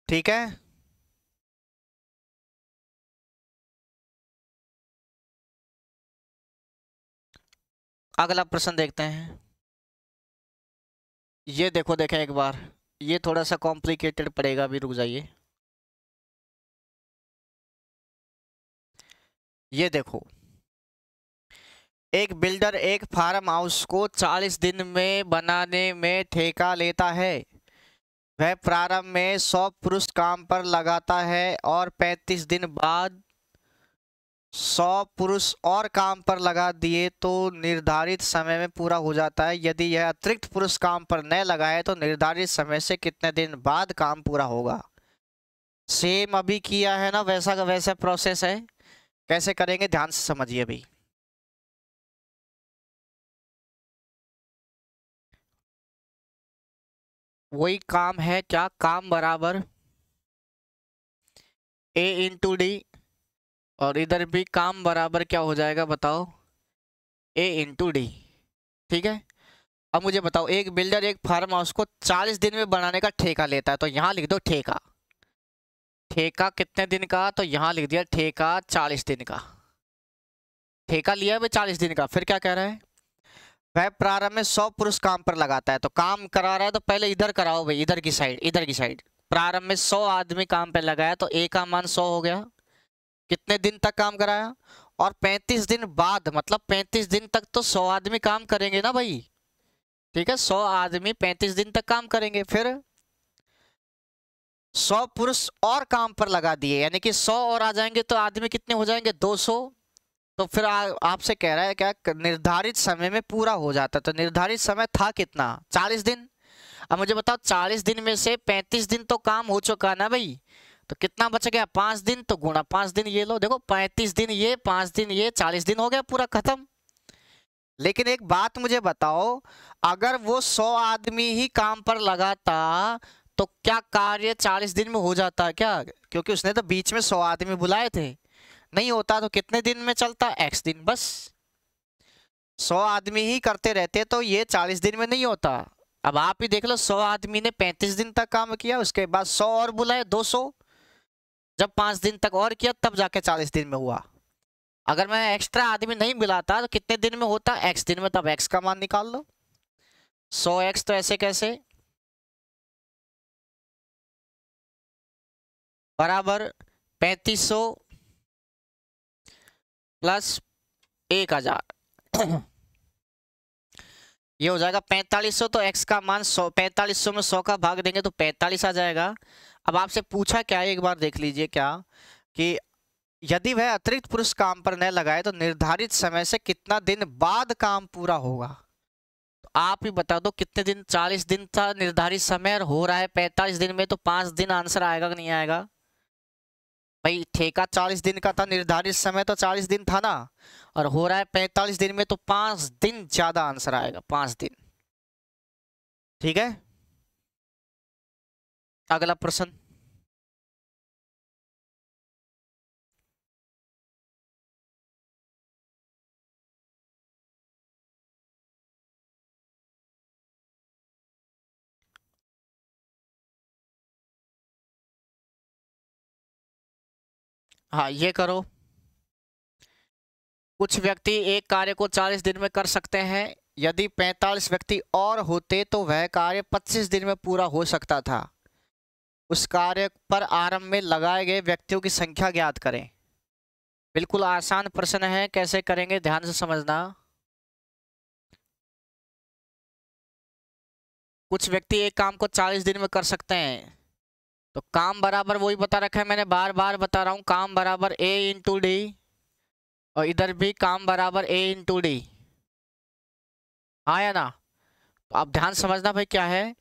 ठीक है, अगला प्रश्न देखते हैं। ये देखो, देखें एक बार, ये थोड़ा सा कॉम्प्लिकेटेड पड़ेगा, अभी रुक जाइए। ये देखो, एक बिल्डर एक फार्म हाउस को 40 दिन में बनाने में ठेका लेता है। वह प्रारंभ में 100 पुरुष काम पर लगाता है और 35 दिन बाद 100 पुरुष और काम पर लगा दिए तो निर्धारित समय में पूरा हो जाता है। यदि यह अतिरिक्त पुरुष काम पर न लगाए तो निर्धारित समय से कितने दिन बाद काम पूरा होगा। सेम अभी किया है ना, वैसा का वैसा प्रोसेस है। कैसे करेंगे ध्यान से समझिए। अभी वही काम है, क्या काम बराबर A इंटू डी, और इधर भी काम बराबर क्या हो जाएगा बताओ, A इंटू डी। ठीक है, अब मुझे बताओ, एक बिल्डर एक फार्म हाउस को 40 दिन में बनाने का ठेका लेता है, तो यहां लिख दो ठेका। ठेका कितने दिन का, तो यहां लिख दिया ठेका 40 दिन का। ठेका लिया है 40 दिन का। फिर क्या कह रहा है, वह प्रारंभ में 100 पुरुष काम पर लगाता है, तो काम करा रहा है तो पहले इधर कराओ भाई, इधर की साइड, इधर की साइड। प्रारंभ में 100 आदमी काम पे लगाया तो A का मान 100 हो गया। कितने दिन तक काम कराया, और 35 दिन बाद, मतलब 35 दिन तक तो 100 आदमी काम करेंगे ना भाई। ठीक है, 100 आदमी 35 दिन तक काम करेंगे। फिर 100 पुरुष और काम पर लगा दिए, यानी कि 100 और आ जाएंगे तो आदमी कितने हो जाएंगे, 200। तो फिर आपसे कह रहा है क्या, निर्धारित समय में पूरा हो जाता। तो निर्धारित समय था कितना, 40 दिन। अब मुझे बताओ 40 दिन में से 35 दिन तो काम हो चुका ना भाई, तो कितना बच गया, 5 दिन। तो गुणा 5 दिन, ये लो देखो 35 दिन ये, 5 दिन ये, 40 दिन हो गया पूरा खत्म। लेकिन एक बात मुझे बताओ, अगर वो 100 आदमी ही काम पर लगाता तो क्या कार्य 40 दिन में हो जाता क्या, क्योंकि उसने तो बीच में 100 आदमी बुलाए थे। नहीं होता तो कितने दिन में चलता, X दिन। बस 100 आदमी ही करते रहते तो ये 40 दिन में नहीं होता। अब आप ही देख लो, 100 आदमी ने 35 दिन तक काम किया, उसके बाद 100 और बुलाए 200, जब 5 दिन तक और किया तब जाके 40 दिन में हुआ। अगर मैं एक्स्ट्रा आदमी नहीं बुलाता तो कितने दिन में होता, X दिन में। तब X का मान निकाल लो। 100x तो ऐसे कैसे, बराबर 3500 प्लस 1000 ये हो जाएगा 4500। तो x का मान 100, 4500 में 100 का भाग देंगे तो 45 आ जाएगा। अब आपसे पूछा क्या है, एक बार देख लीजिए क्या, कि यदि वह अतिरिक्त पुरुष काम पर न लगाए तो निर्धारित समय से कितना दिन बाद काम पूरा होगा। तो आप ही बता दो कितने दिन, 40 दिन था निर्धारित समय और हो रहा है 45 दिन में, तो 5 दिन आंसर आएगा कि नहीं आएगा भाई। ठेका 40 दिन का था, निर्धारित समय तो 40 दिन था ना, और हो रहा है 45 दिन में, तो 5 दिन ज्यादा आंसर आएगा, 5 दिन। ठीक है, अगला प्रश्न। हाँ ये करो। कुछ व्यक्ति एक कार्य को 40 दिन में कर सकते हैं। यदि 45 व्यक्ति और होते तो वह कार्य 25 दिन में पूरा हो सकता था। उस कार्य पर आरंभ में लगाए गए व्यक्तियों की संख्या ज्ञात करें। बिल्कुल आसान प्रश्न है, कैसे करेंगे ध्यान से समझना। कुछ व्यक्ति एक काम को 40 दिन में कर सकते हैं, तो काम बराबर वही बता रखा है, मैंने बार बार बता रहा हूं, काम बराबर A इंटू डी, और इधर भी काम बराबर A इंटू डी। हाँ या ना। तो आप ध्यान समझना भाई क्या है,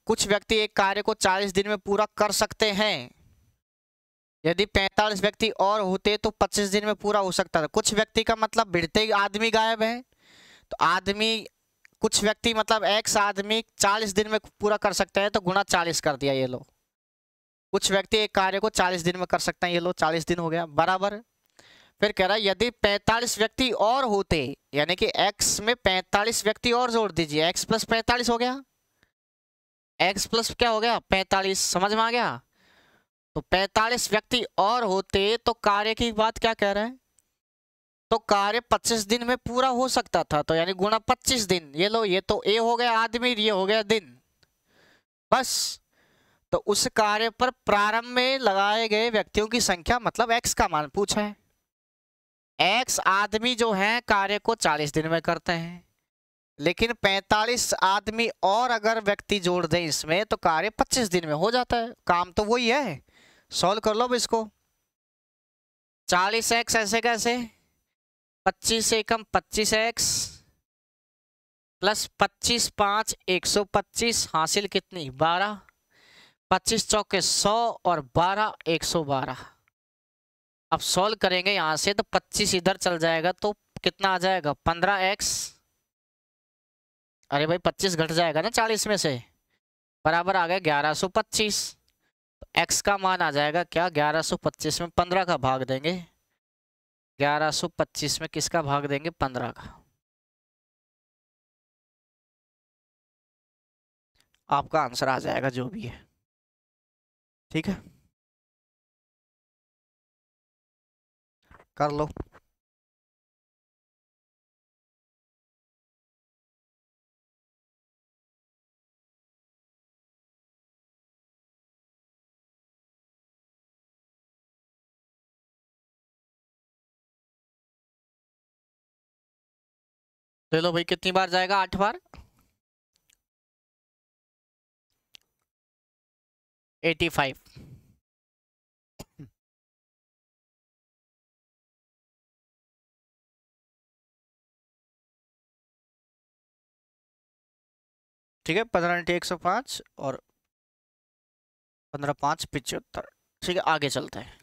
कुछ व्यक्ति एक कार्य को 40 दिन में पूरा कर सकते हैं। यदि 45 व्यक्ति और होते तो 25 दिन में पूरा हो सकता था। कुछ व्यक्ति का मतलब भिड़ते ही आदमी गायब है, तो आदमी, कुछ व्यक्ति मतलब X आदमी 40 दिन में पूरा कर सकते हैं, तो गुणा 40 कर दिया, ये लो। कुछ व्यक्ति एक कार्य को 40 दिन में कर सकते हैं, ये लो 40 दिन हो गया, बराबर। फिर कह रहा है यदि 45 व्यक्ति और होते, यानी कि X में 45 व्यक्ति और जोड़ दीजिए, X प्लस 45 हो गया, X प्लस क्या हो गया 45, समझ में आ गया। तो 45 व्यक्ति और होते तो कार्य की बात क्या कह रहे हैं, तो कार्य 25 दिन में पूरा हो सकता था, तो यानी गुणा 25 दिन, ये लो, ये तो A हो गया आदमी, ये हो गया दिन, बस। तो उस कार्य पर प्रारंभ में लगाए गए व्यक्तियों की संख्या मतलब X का मान पूछा है। X आदमी जो है कार्य को 40 दिन में करते हैं, लेकिन 45 आदमी और अगर व्यक्ति जोड़ दें इसमें तो कार्य 25 दिन में हो जाता है। काम तो वही है। सॉल्व कर लो अब इसको। 40x ऐसे कैसे, 25 एकम 25x प्लस 25 5 125 हासिल कितनी 12, 25 चौके 100 और 12 112। अब सॉल्व करेंगे यहां से तो 25 इधर चल जाएगा तो कितना आ जाएगा 15x। अरे भाई 25 घट जाएगा ना 40 में से, बराबर आ गया 1125। तो x का मान आ जाएगा क्या 1125 में 15 का भाग देंगे, 1125 में किसका भाग देंगे 15 का। आपका आंसर आ जाएगा जो भी है। ठीक है, कर लो। ले लो भाई, कितनी बार जाएगा 8 बार, 85। ठीक है, 15 × 105 और 15 5 75। ठीक है, आगे चलते हैं।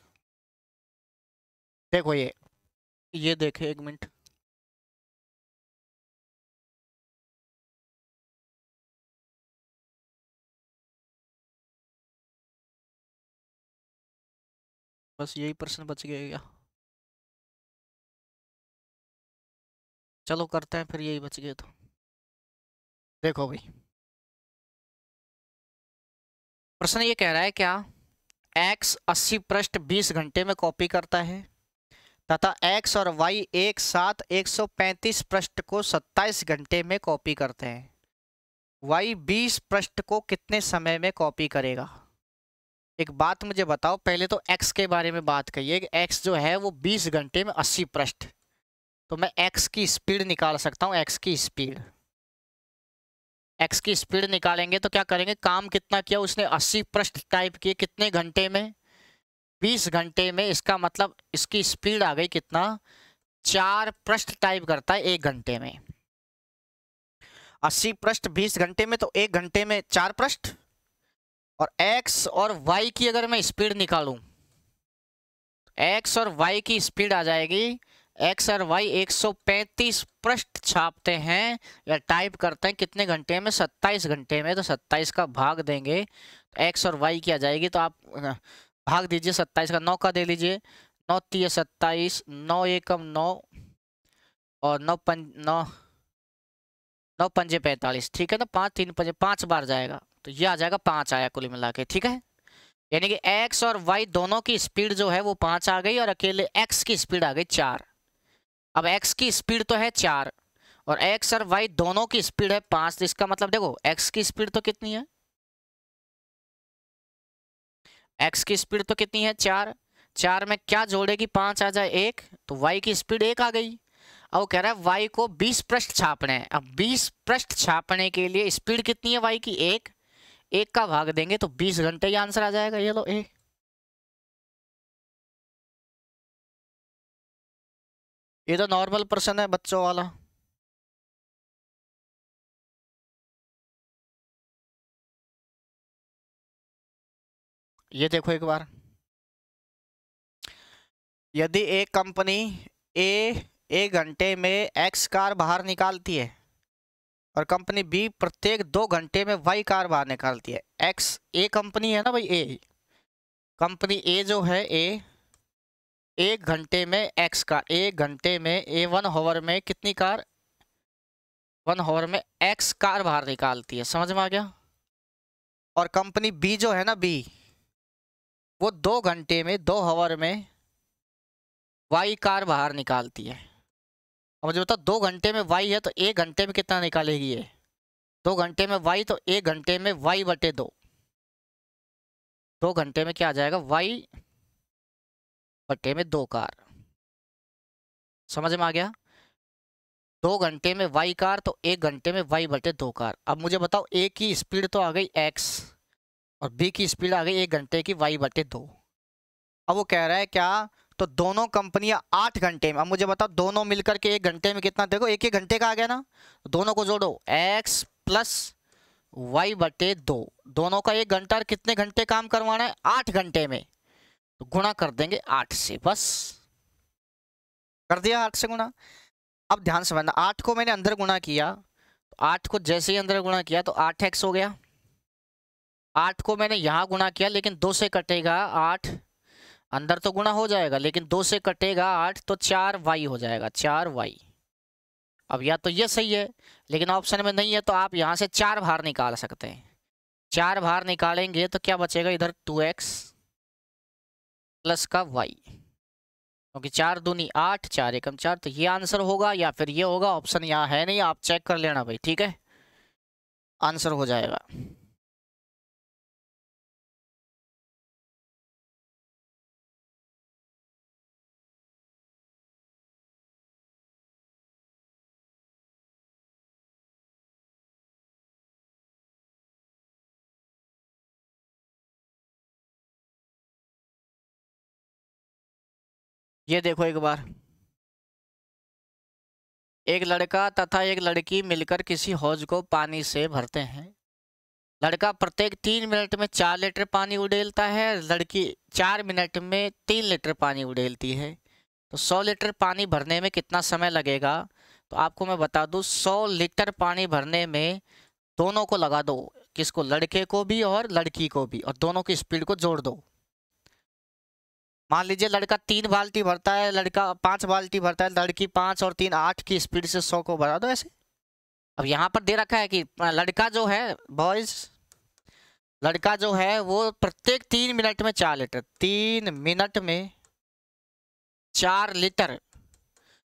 देखो ये देखे, एक मिनट। बस यही प्रश्न बच गया क्या? चलो करते हैं फिर, यही बच गए तो। देखो भाई, प्रश्न ये कह रहा है क्या x 80 पृष्ठ 20 घंटे में कॉपी करता है तथा x और y एक साथ 135 पृष्ठ को 27 घंटे में कॉपी करते हैं। y 20 पृष्ठ को कितने समय में कॉपी करेगा? एक बात मुझे बताओ, पहले तो x के बारे में बात करिए। x जो है वो 20 घंटे में 80 पृष्ठ, तो मैं x की स्पीड निकाल सकता हूँ। x की स्पीड निकालेंगे तो क्या करेंगे, काम कितना किया उसने 80 पृष्ठ टाइप किए कितने घंटे में 20 घंटे में। इसका मतलब इसकी स्पीड आ गई कितना 4 पृष्ठ टाइप करता है 1 घंटे में। 80 पृष्ठ 20 घंटे में तो 1 घंटे में 4 पृष्ठ। और x और y की अगर मैं स्पीड निकालूं, x और y की स्पीड आ जाएगी, x और y 135 पृष्ठ छापते हैं या टाइप करते हैं कितने घंटे में 27 घंटे में। तो 27 का भाग देंगे तो x और y की आ जाएगी। तो आप भाग दीजिए 27 का, 9 का दे लीजिए, 9 3 27, 9 एकम 9 और 9 पंजे 45। ठीक है ना, 5 3 पंजे 5 बार जाएगा तो ये आ जाएगा 5 आया कुल मिला के। ठीक है, यानी कि x और y दोनों की स्पीड जो है वो 5 आ गई और अकेले x की स्पीड आ गई 4। अब x की स्पीड तो है 4 और x और y दोनों की स्पीड है 5। तो इसका मतलब देखो x की स्पीड तो कितनी है, x की स्पीड तो कितनी है 4। 4 में क्या जोड़ेगी 5 आ जाए 1, तो y की स्पीड 1 आ गई। अब वो कह रहा है y को 20 पृष्ठ छापने हैं। अब 20 पृष्ठ छापने के लिए स्पीड कितनी है y की 1, 1 का भाग देंगे तो 20 घंटे ही आंसर आ जाएगा। ये लो ये तो नॉर्मल प्रश्न है बच्चों वाला। ये देखो एक बार, यदि एक कंपनी ए 1 घंटे में x कार बाहर निकालती है और कंपनी बी प्रत्येक 2 घंटे में y कार बाहर निकालती है। x ए कंपनी है ना भाई, ए कंपनी ए जो है ए 1 घंटे में x कार, 1 घंटे में ए 1 हावर में कितनी कार, 1 हावर में x कार बाहर निकालती है। समझ में आ गया? और कंपनी बी जो है ना बी, वो 2 घंटे में 2 हावर में y कार बाहर निकालती है। अब मुझे बता 2 घंटे में y है तो 1 घंटे में कितना निकालेगी ये, 2 घंटे में y तो 1 घंटे में y बटे 2, 2 घंटे में क्या आ जाएगा y बटे में 2 कार। समझ में आ गया? 2 घंटे में y कार तो 1 घंटे में y बटे 2 कार। अब मुझे बताओ a की स्पीड तो आ गई x और b की स्पीड आ गई 1 घंटे की y बटे 2। अब वो कह रहा है क्या, तो दोनों कंपनियां 8 घंटे में। अब मुझे बताओ दोनों मिलकर के 1 घंटे में कितना, देखो 1 घंटे का आ गया ना, दोनों को जोड़ो x प्लस y बटे 2। दोनों का 1 घंटा और कितने घंटे काम करवाना है, 8 घंटे में, तो गुणा कर देंगे 8 से, बस कर दिया 8 से गुणा। अब ध्यान से समझना, 8 को मैंने अंदर गुणा किया, तो 8 को जैसे ही अंदर गुणा किया तो 8x हो गया। 8 को मैंने यहाँ गुणा किया लेकिन 2 से कटेगा 8, अंदर तो गुणा हो जाएगा लेकिन 2 से कटेगा 8 तो 4y हो जाएगा, 4y। अब या तो ये सही है लेकिन ऑप्शन में नहीं है, तो आप यहाँ से 4 बाहर निकाल सकते हैं। 4 बाहर निकालेंगे तो क्या बचेगा, इधर 2x प्लस का y, क्योंकि 4 दूनी 8, 4 एकम 4, तो ये आंसर होगा या फिर ये होगा। ऑप्शन यहाँ है नहीं, आप चेक कर लेना भाई, ठीक है, आंसर हो जाएगा। ये देखो एक बार, एक लड़का तथा एक लड़की मिलकर किसी हौज को पानी से भरते हैं। लड़का प्रत्येक 3 मिनट में 4 लीटर पानी उड़ेलता है, लड़की 4 मिनट में 3 लीटर पानी उड़ेलती है। तो 100 लीटर पानी भरने में कितना समय लगेगा। तो आपको मैं बता दूं, 100 लीटर पानी भरने में दोनों को लगा दो, किसको, लड़के को भी और लड़की को भी, और दोनों की स्पीड को जोड़ दो। मान लीजिए लड़का 3 बाल्टी भरता है, लड़का 5 बाल्टी भरता है, लड़की 5 और 3 8 की स्पीड से 100 को भरा दो ऐसे। अब यहाँ पर दे रखा है कि लड़का जो है, बॉयज, लड़का जो है वो प्रत्येक 3 मिनट में 4 लीटर, 3 मिनट में 4 लीटर।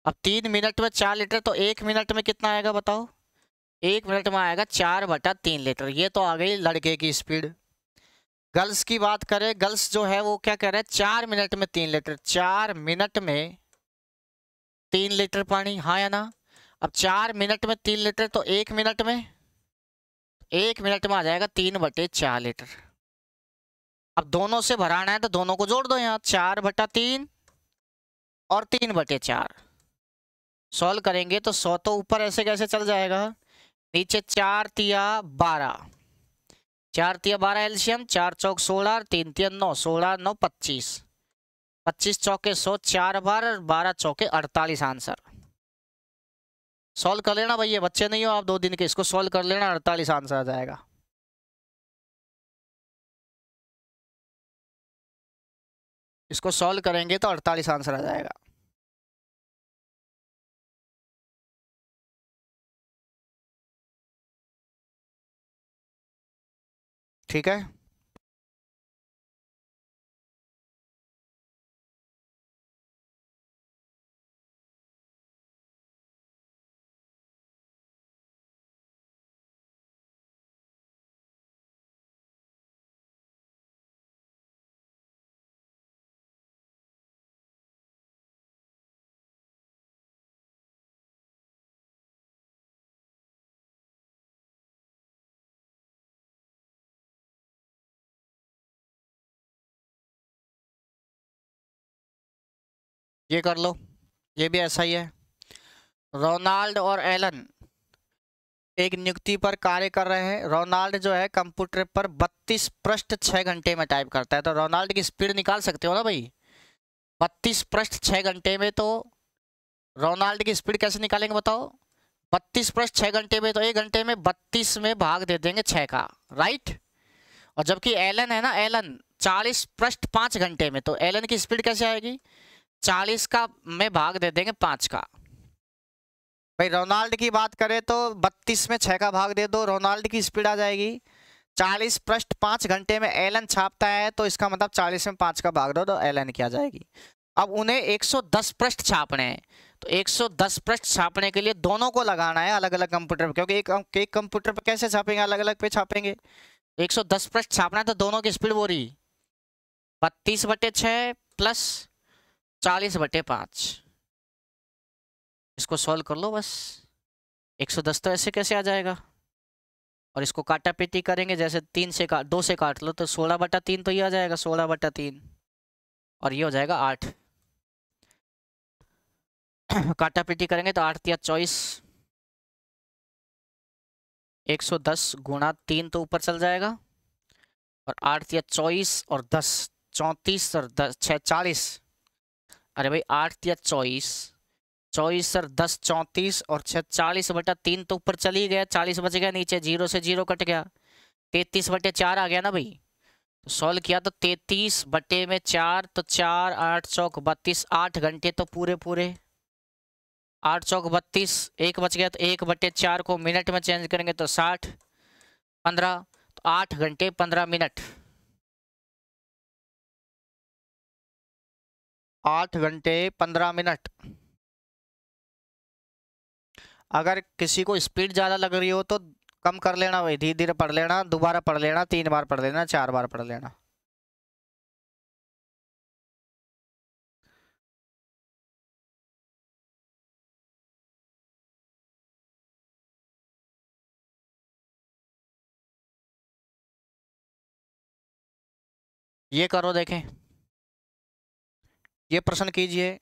अब 3 मिनट में 4 लीटर तो 1 मिनट में कितना आएगा बताओ, 1 मिनट में आएगा 4/3 लीटर। ये तो आ गई लड़के की स्पीड। गर्ल्स की बात करें, गर्ल्स जो है वो क्या कह रहे हैं, 4 मिनट में 3 लीटर, 4 मिनट में 3 लीटर पानी, हाँ या ना। अब 4 मिनट में 3 लीटर तो 1 मिनट में, 1 मिनट में आ जाएगा 3/4 लीटर। अब दोनों से भराना है तो दोनों को जोड़ दो, यहाँ 4/3 और 3/4। सॉल्व करेंगे तो 100 तो ऊपर ऐसे कैसे चल जाएगा, नीचे 4 तिया 12, 4 तिया 12 एल्शियम, 4 चौक 16, 3 तिया 9, 16 9 25, 25 चौके 100, 4 बार, 12 चौके 48 आंसर। सॉल्व कर लेना भाई, ये बच्चे नहीं हो आप 2 दिन के, इसको सॉल्व कर लेना, 48 आंसर आ जाएगा। इसको सॉल्व करेंगे तो 48 आंसर आ जाएगा। ठीक है, ये कर लो, ये भी ऐसा ही है। रोनाल्ड और एलन एक नियुक्ति पर कार्य कर रहे हैं। रोनाल्ड जो है कंप्यूटर पर 32 पृष्ठ 6 घंटे में टाइप करता है। तो रोनाल्ड की स्पीड निकाल सकते हो ना भाई, 32 पृष्ठ 6 घंटे में, तो रोनाल्ड की स्पीड कैसे निकालेंगे बताओ। 32 पृष्ठ 6 घंटे में, तो 1 घंटे में 32 में भाग दे देंगे 6 का, राइट। और जबकि एलन है ना, एलन 40 पृष्ठ 5 घंटे में, तो एलन की स्पीड कैसे आएगी, 40 का में भाग दे देंगे 5 का। भाई रोनाल्ड की बात करें तो 32 में 6 का भाग दे दो, रोनाल्ड की स्पीड आ जाएगी 40 पृष्ठ 5 घंटे में। एलन छापता है तो इसका मतलब 40 में 5 का भाग दो तो एलन की आ जाएगी। अब उन्हें 110 पृष्ठ छापने हैं, तो 110 पृष्ठ छापने के लिए दोनों को लगाना है अलग अलग कंप्यूटर पर, क्योंकि एक कंप्यूटर पर कैसे छापेंगे, अलग अलग पे छापेंगे। 110 पृष्ठ छापना है तो दोनों की स्पीड वो रही 32/6 प्लस 40/5। इसको सॉल्व कर लो बस। 110 तो ऐसे कैसे आ जाएगा, और इसको काटा पीटी करेंगे, जैसे 2 से काट लो तो 16/3 तो ये आ जाएगा 16/3, और ये हो जाएगा 8। काटा पीटी करेंगे तो 8 या 24, 110 गुणा 3 तो ऊपर चल जाएगा, और 8 या 24 और 10 34 और 10 6 40। अरे भाई 8 या 24, 24 और 10 34 और 6 40/3 तो ऊपर चल ही गया, 40 बच गया नीचे, 0 से 0 कट गया, 33/4 आ गया ना भाई। तो सॉल्व किया तो 33/4 तो 4 8 चौक 32, 8 घंटे तो पूरे पूरे, 8 चौक 32, 1 बच गया तो 1/4 को मिनट में चेंज करेंगे तो 60 15, तो 8 घंटे 15 मिनट, 8 घंटे 15 मिनट। अगर किसी को स्पीड ज़्यादा लग रही हो तो कम कर लेना भाई, धीरे धीरे पढ़ लेना, दोबारा पढ़ लेना, 3 बार पढ़ लेना, 4 बार पढ़ लेना। ये करो देखें, ये प्रश्न कीजिए।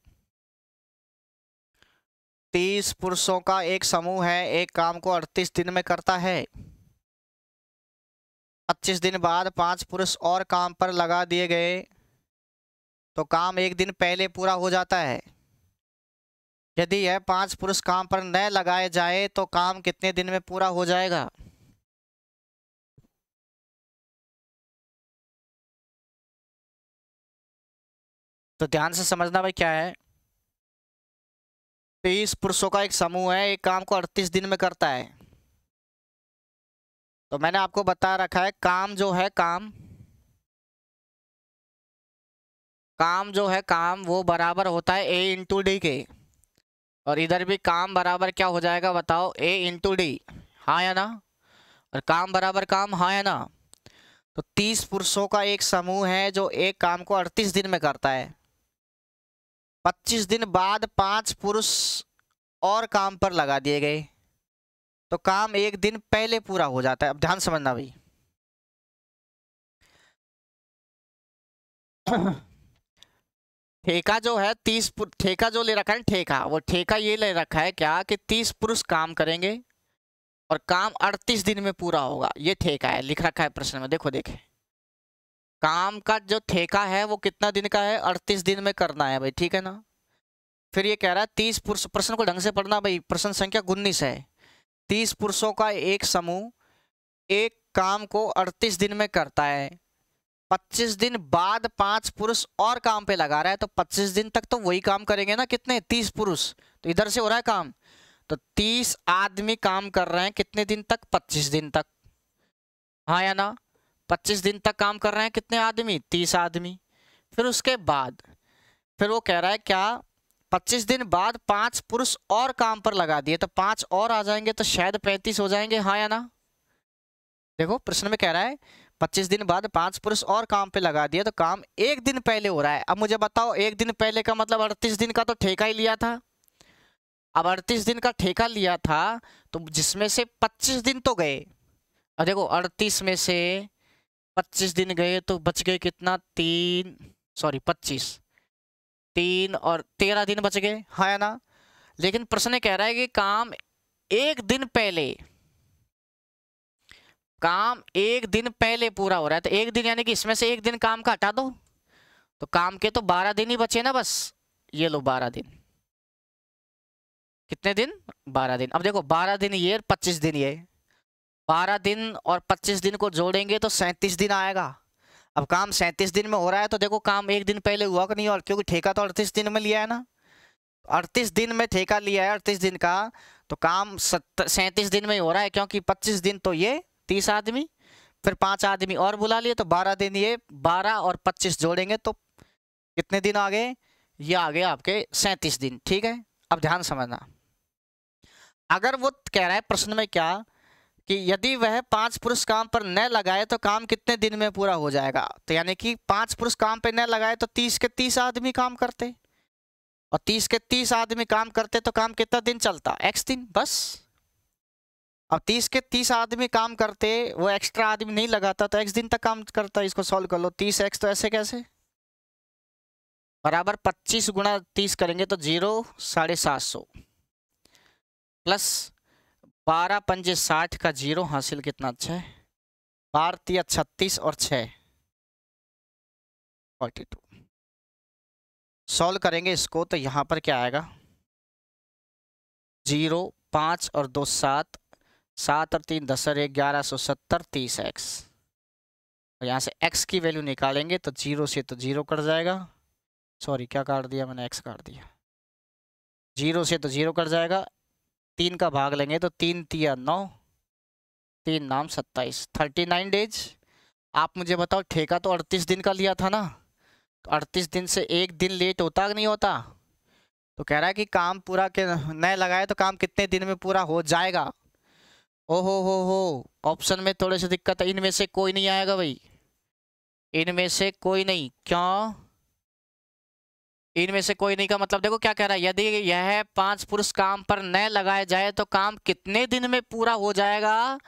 30 पुरुषों का एक समूह है, एक काम को 38 दिन में करता है। 25 दिन बाद 5 पुरुष और काम पर लगा दिए गए तो काम एक दिन पहले पूरा हो जाता है। यदि यह 5 पुरुष काम पर न लगाए जाए तो काम कितने दिन में पूरा हो जाएगा। तो ध्यान से समझना भाई क्या है। 30 पुरुषों का एक समूह है, एक काम को 38 दिन में करता है। तो मैंने आपको बता रखा है काम जो है काम जो है काम वो बराबर होता है A इंटू डी के, और इधर भी काम बराबर क्या हो जाएगा बताओ, A इंटू डी, हाँ या ना, और काम बराबर काम, हाँ या ना। तो 30 पुरुषों का एक समूह है जो एक काम को 38 दिन में करता है। 25 दिन बाद 5 पुरुष और काम पर लगा दिए गए तो काम एक दिन पहले पूरा हो जाता है। अब ध्यान समझना भाई। ठेका जो है 30 ठेका जो ले रखा है ठेका, वो ठेका ये ले रखा है क्या कि 30 पुरुष काम करेंगे और काम 38 दिन में पूरा होगा, ये ठेका है, लिख रखा है प्रश्न में, देखो देखे। काम का जो ठेका है वो कितना दिन का है, 38 दिन में करना है भाई, ठीक है ना। फिर ये कह रहा है 30 पुरुष, प्रश्न को ढंग से पढ़ना भाई, प्रश्न संख्या 19 है। 30 पुरुषों का एक समूह एक काम को 38 दिन में करता है। 25 दिन बाद 5 पुरुष और काम पे लगा रहा है, तो 25 दिन तक तो वही काम करेंगे ना, कितने 30 पुरुष, तो इधर से हो रहा है काम, तो 30 आदमी काम कर रहे हैं कितने दिन तक, 25 दिन तक, हाँ या ना। 25 दिन तक काम कर रहे हैं कितने आदमी, 30 आदमी। फिर उसके बाद फिर वो कह रहा है क्या, 25 दिन बाद 5 पुरुष और काम पर लगा दिए तो 5 और आ जाएंगे तो शायद 35 हो जाएंगे, हाँ या ना। देखो प्रश्न में कह रहा है 25 दिन बाद 5 पुरुष और काम पे लगा दिया तो काम एक दिन पहले हो रहा है। अब मुझे बताओ एक दिन पहले का मतलब 38 दिन का तो ठेका ही लिया था। अब 38 दिन का ठेका लिया था तो जिसमें से 25 दिन तो गए, और देखो 38 में से 25 दिन गए तो बच गए कितना, 25 3 और 13 दिन बच गए, हाँ या ना। लेकिन प्रश्न कह रहा है कि काम एक दिन पहले पूरा हो रहा है, तो एक दिन यानी कि इसमें से एक दिन काम का हटा दो तो काम के तो 12 दिन ही बचे ना बस। ये लो 12 दिन, कितने दिन, 12 दिन। अब देखो 12 दिन ये 25 दिन ये, 12 दिन और 25 दिन को जोड़ेंगे तो 37 दिन आएगा। अब काम 37 दिन में हो रहा है तो देखो काम एक दिन पहले हुआ कि नहीं, और क्योंकि ठेका तो 38 दिन में लिया है ना, 38 दिन में ठेका लिया है 38 दिन का, तो काम 37 दिन में ही हो रहा है, क्योंकि 25 दिन तो ये 30 आदमी, फिर 5 आदमी और बुला लिए तो 12 दिन ये, 12 और 25 जोड़ेंगे तो कितने दिन आ गए, ये आ गए आपके 37 दिन, ठीक है। अब ध्यान समझना, अगर वो कह रहा है प्रश्न में क्या कि यदि वह 5 पुरुष काम पर न लगाए तो काम कितने दिन में पूरा हो जाएगा, तो यानी कि 5 पुरुष काम पर न लगाए तो 30 के 30 आदमी काम करते, और 30 के 30 आदमी काम करते तो काम कितना दिन चलता, x दिन, बस अब 30 के 30 आदमी काम करते, वो एक्स्ट्रा आदमी नहीं लगाता तो x दिन तक काम करता। इसको सॉल्व कर लो। 30x तो ऐसे कैसे बराबर 25 गुणा 30 करेंगे तो 0 750 प्लस 12 पंजे 60 का 0 हासिल कितना अच्छा है 12 36 और 6 42। सॉल्व करेंगे इसको तो यहाँ पर क्या आएगा 0 5 और 2 7 7 और 3 10 और 1 1170 30x। और यहाँ से x की वैल्यू निकालेंगे तो 0 से तो 0 कट जाएगा। सॉरी क्या काट दिया मैंने, x काट दिया। 0 से तो 0 कट जाएगा। 3 का भाग लेंगे तो 3 तिया 9 3 नाम 27 39 डेज। आप मुझे बताओ ठेका तो 38 दिन का लिया था ना, तो 38 दिन से एक दिन लेट होता कि नहीं होता। तो कह रहा है कि काम पूरा के नए लगाए तो काम कितने दिन में पूरा हो जाएगा। ओहो हो ऑप्शन में थोड़े से दिक्कत है। इनमें से कोई नहीं आएगा भाई, इनमें से कोई नहीं। क्यों इनमें से कोई नहीं का मतलब देखो क्या कह रहा है, यदि यह 5 पुरुष काम पर न लगाए जाए तो काम कितने दिन में पूरा हो जाएगा।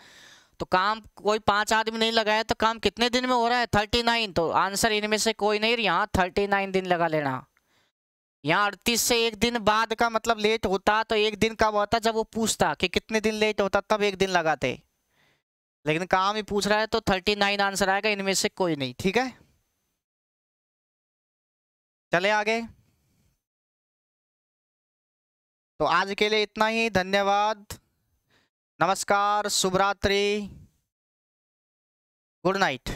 तो काम कोई 5 आदमी नहीं लगाए तो काम कितने दिन में हो रहा है 39। तो आंसर इनमें से कोई नहीं, यहाँ 39 दिन लगा लेना। यहाँ 38 से एक दिन बाद का मतलब लेट होता तो एक दिन कब होता जब वो पूछता कि कितने दिन लेट होता तब एक दिन लगाते, लेकिन काम ही पूछ रहा है तो 39 आंसर आएगा। इनमें से कोई नहीं। ठीक है चले आगे। तो आज के लिए इतना ही, धन्यवाद, नमस्कार, शुभ रात्रि, गुड नाइट।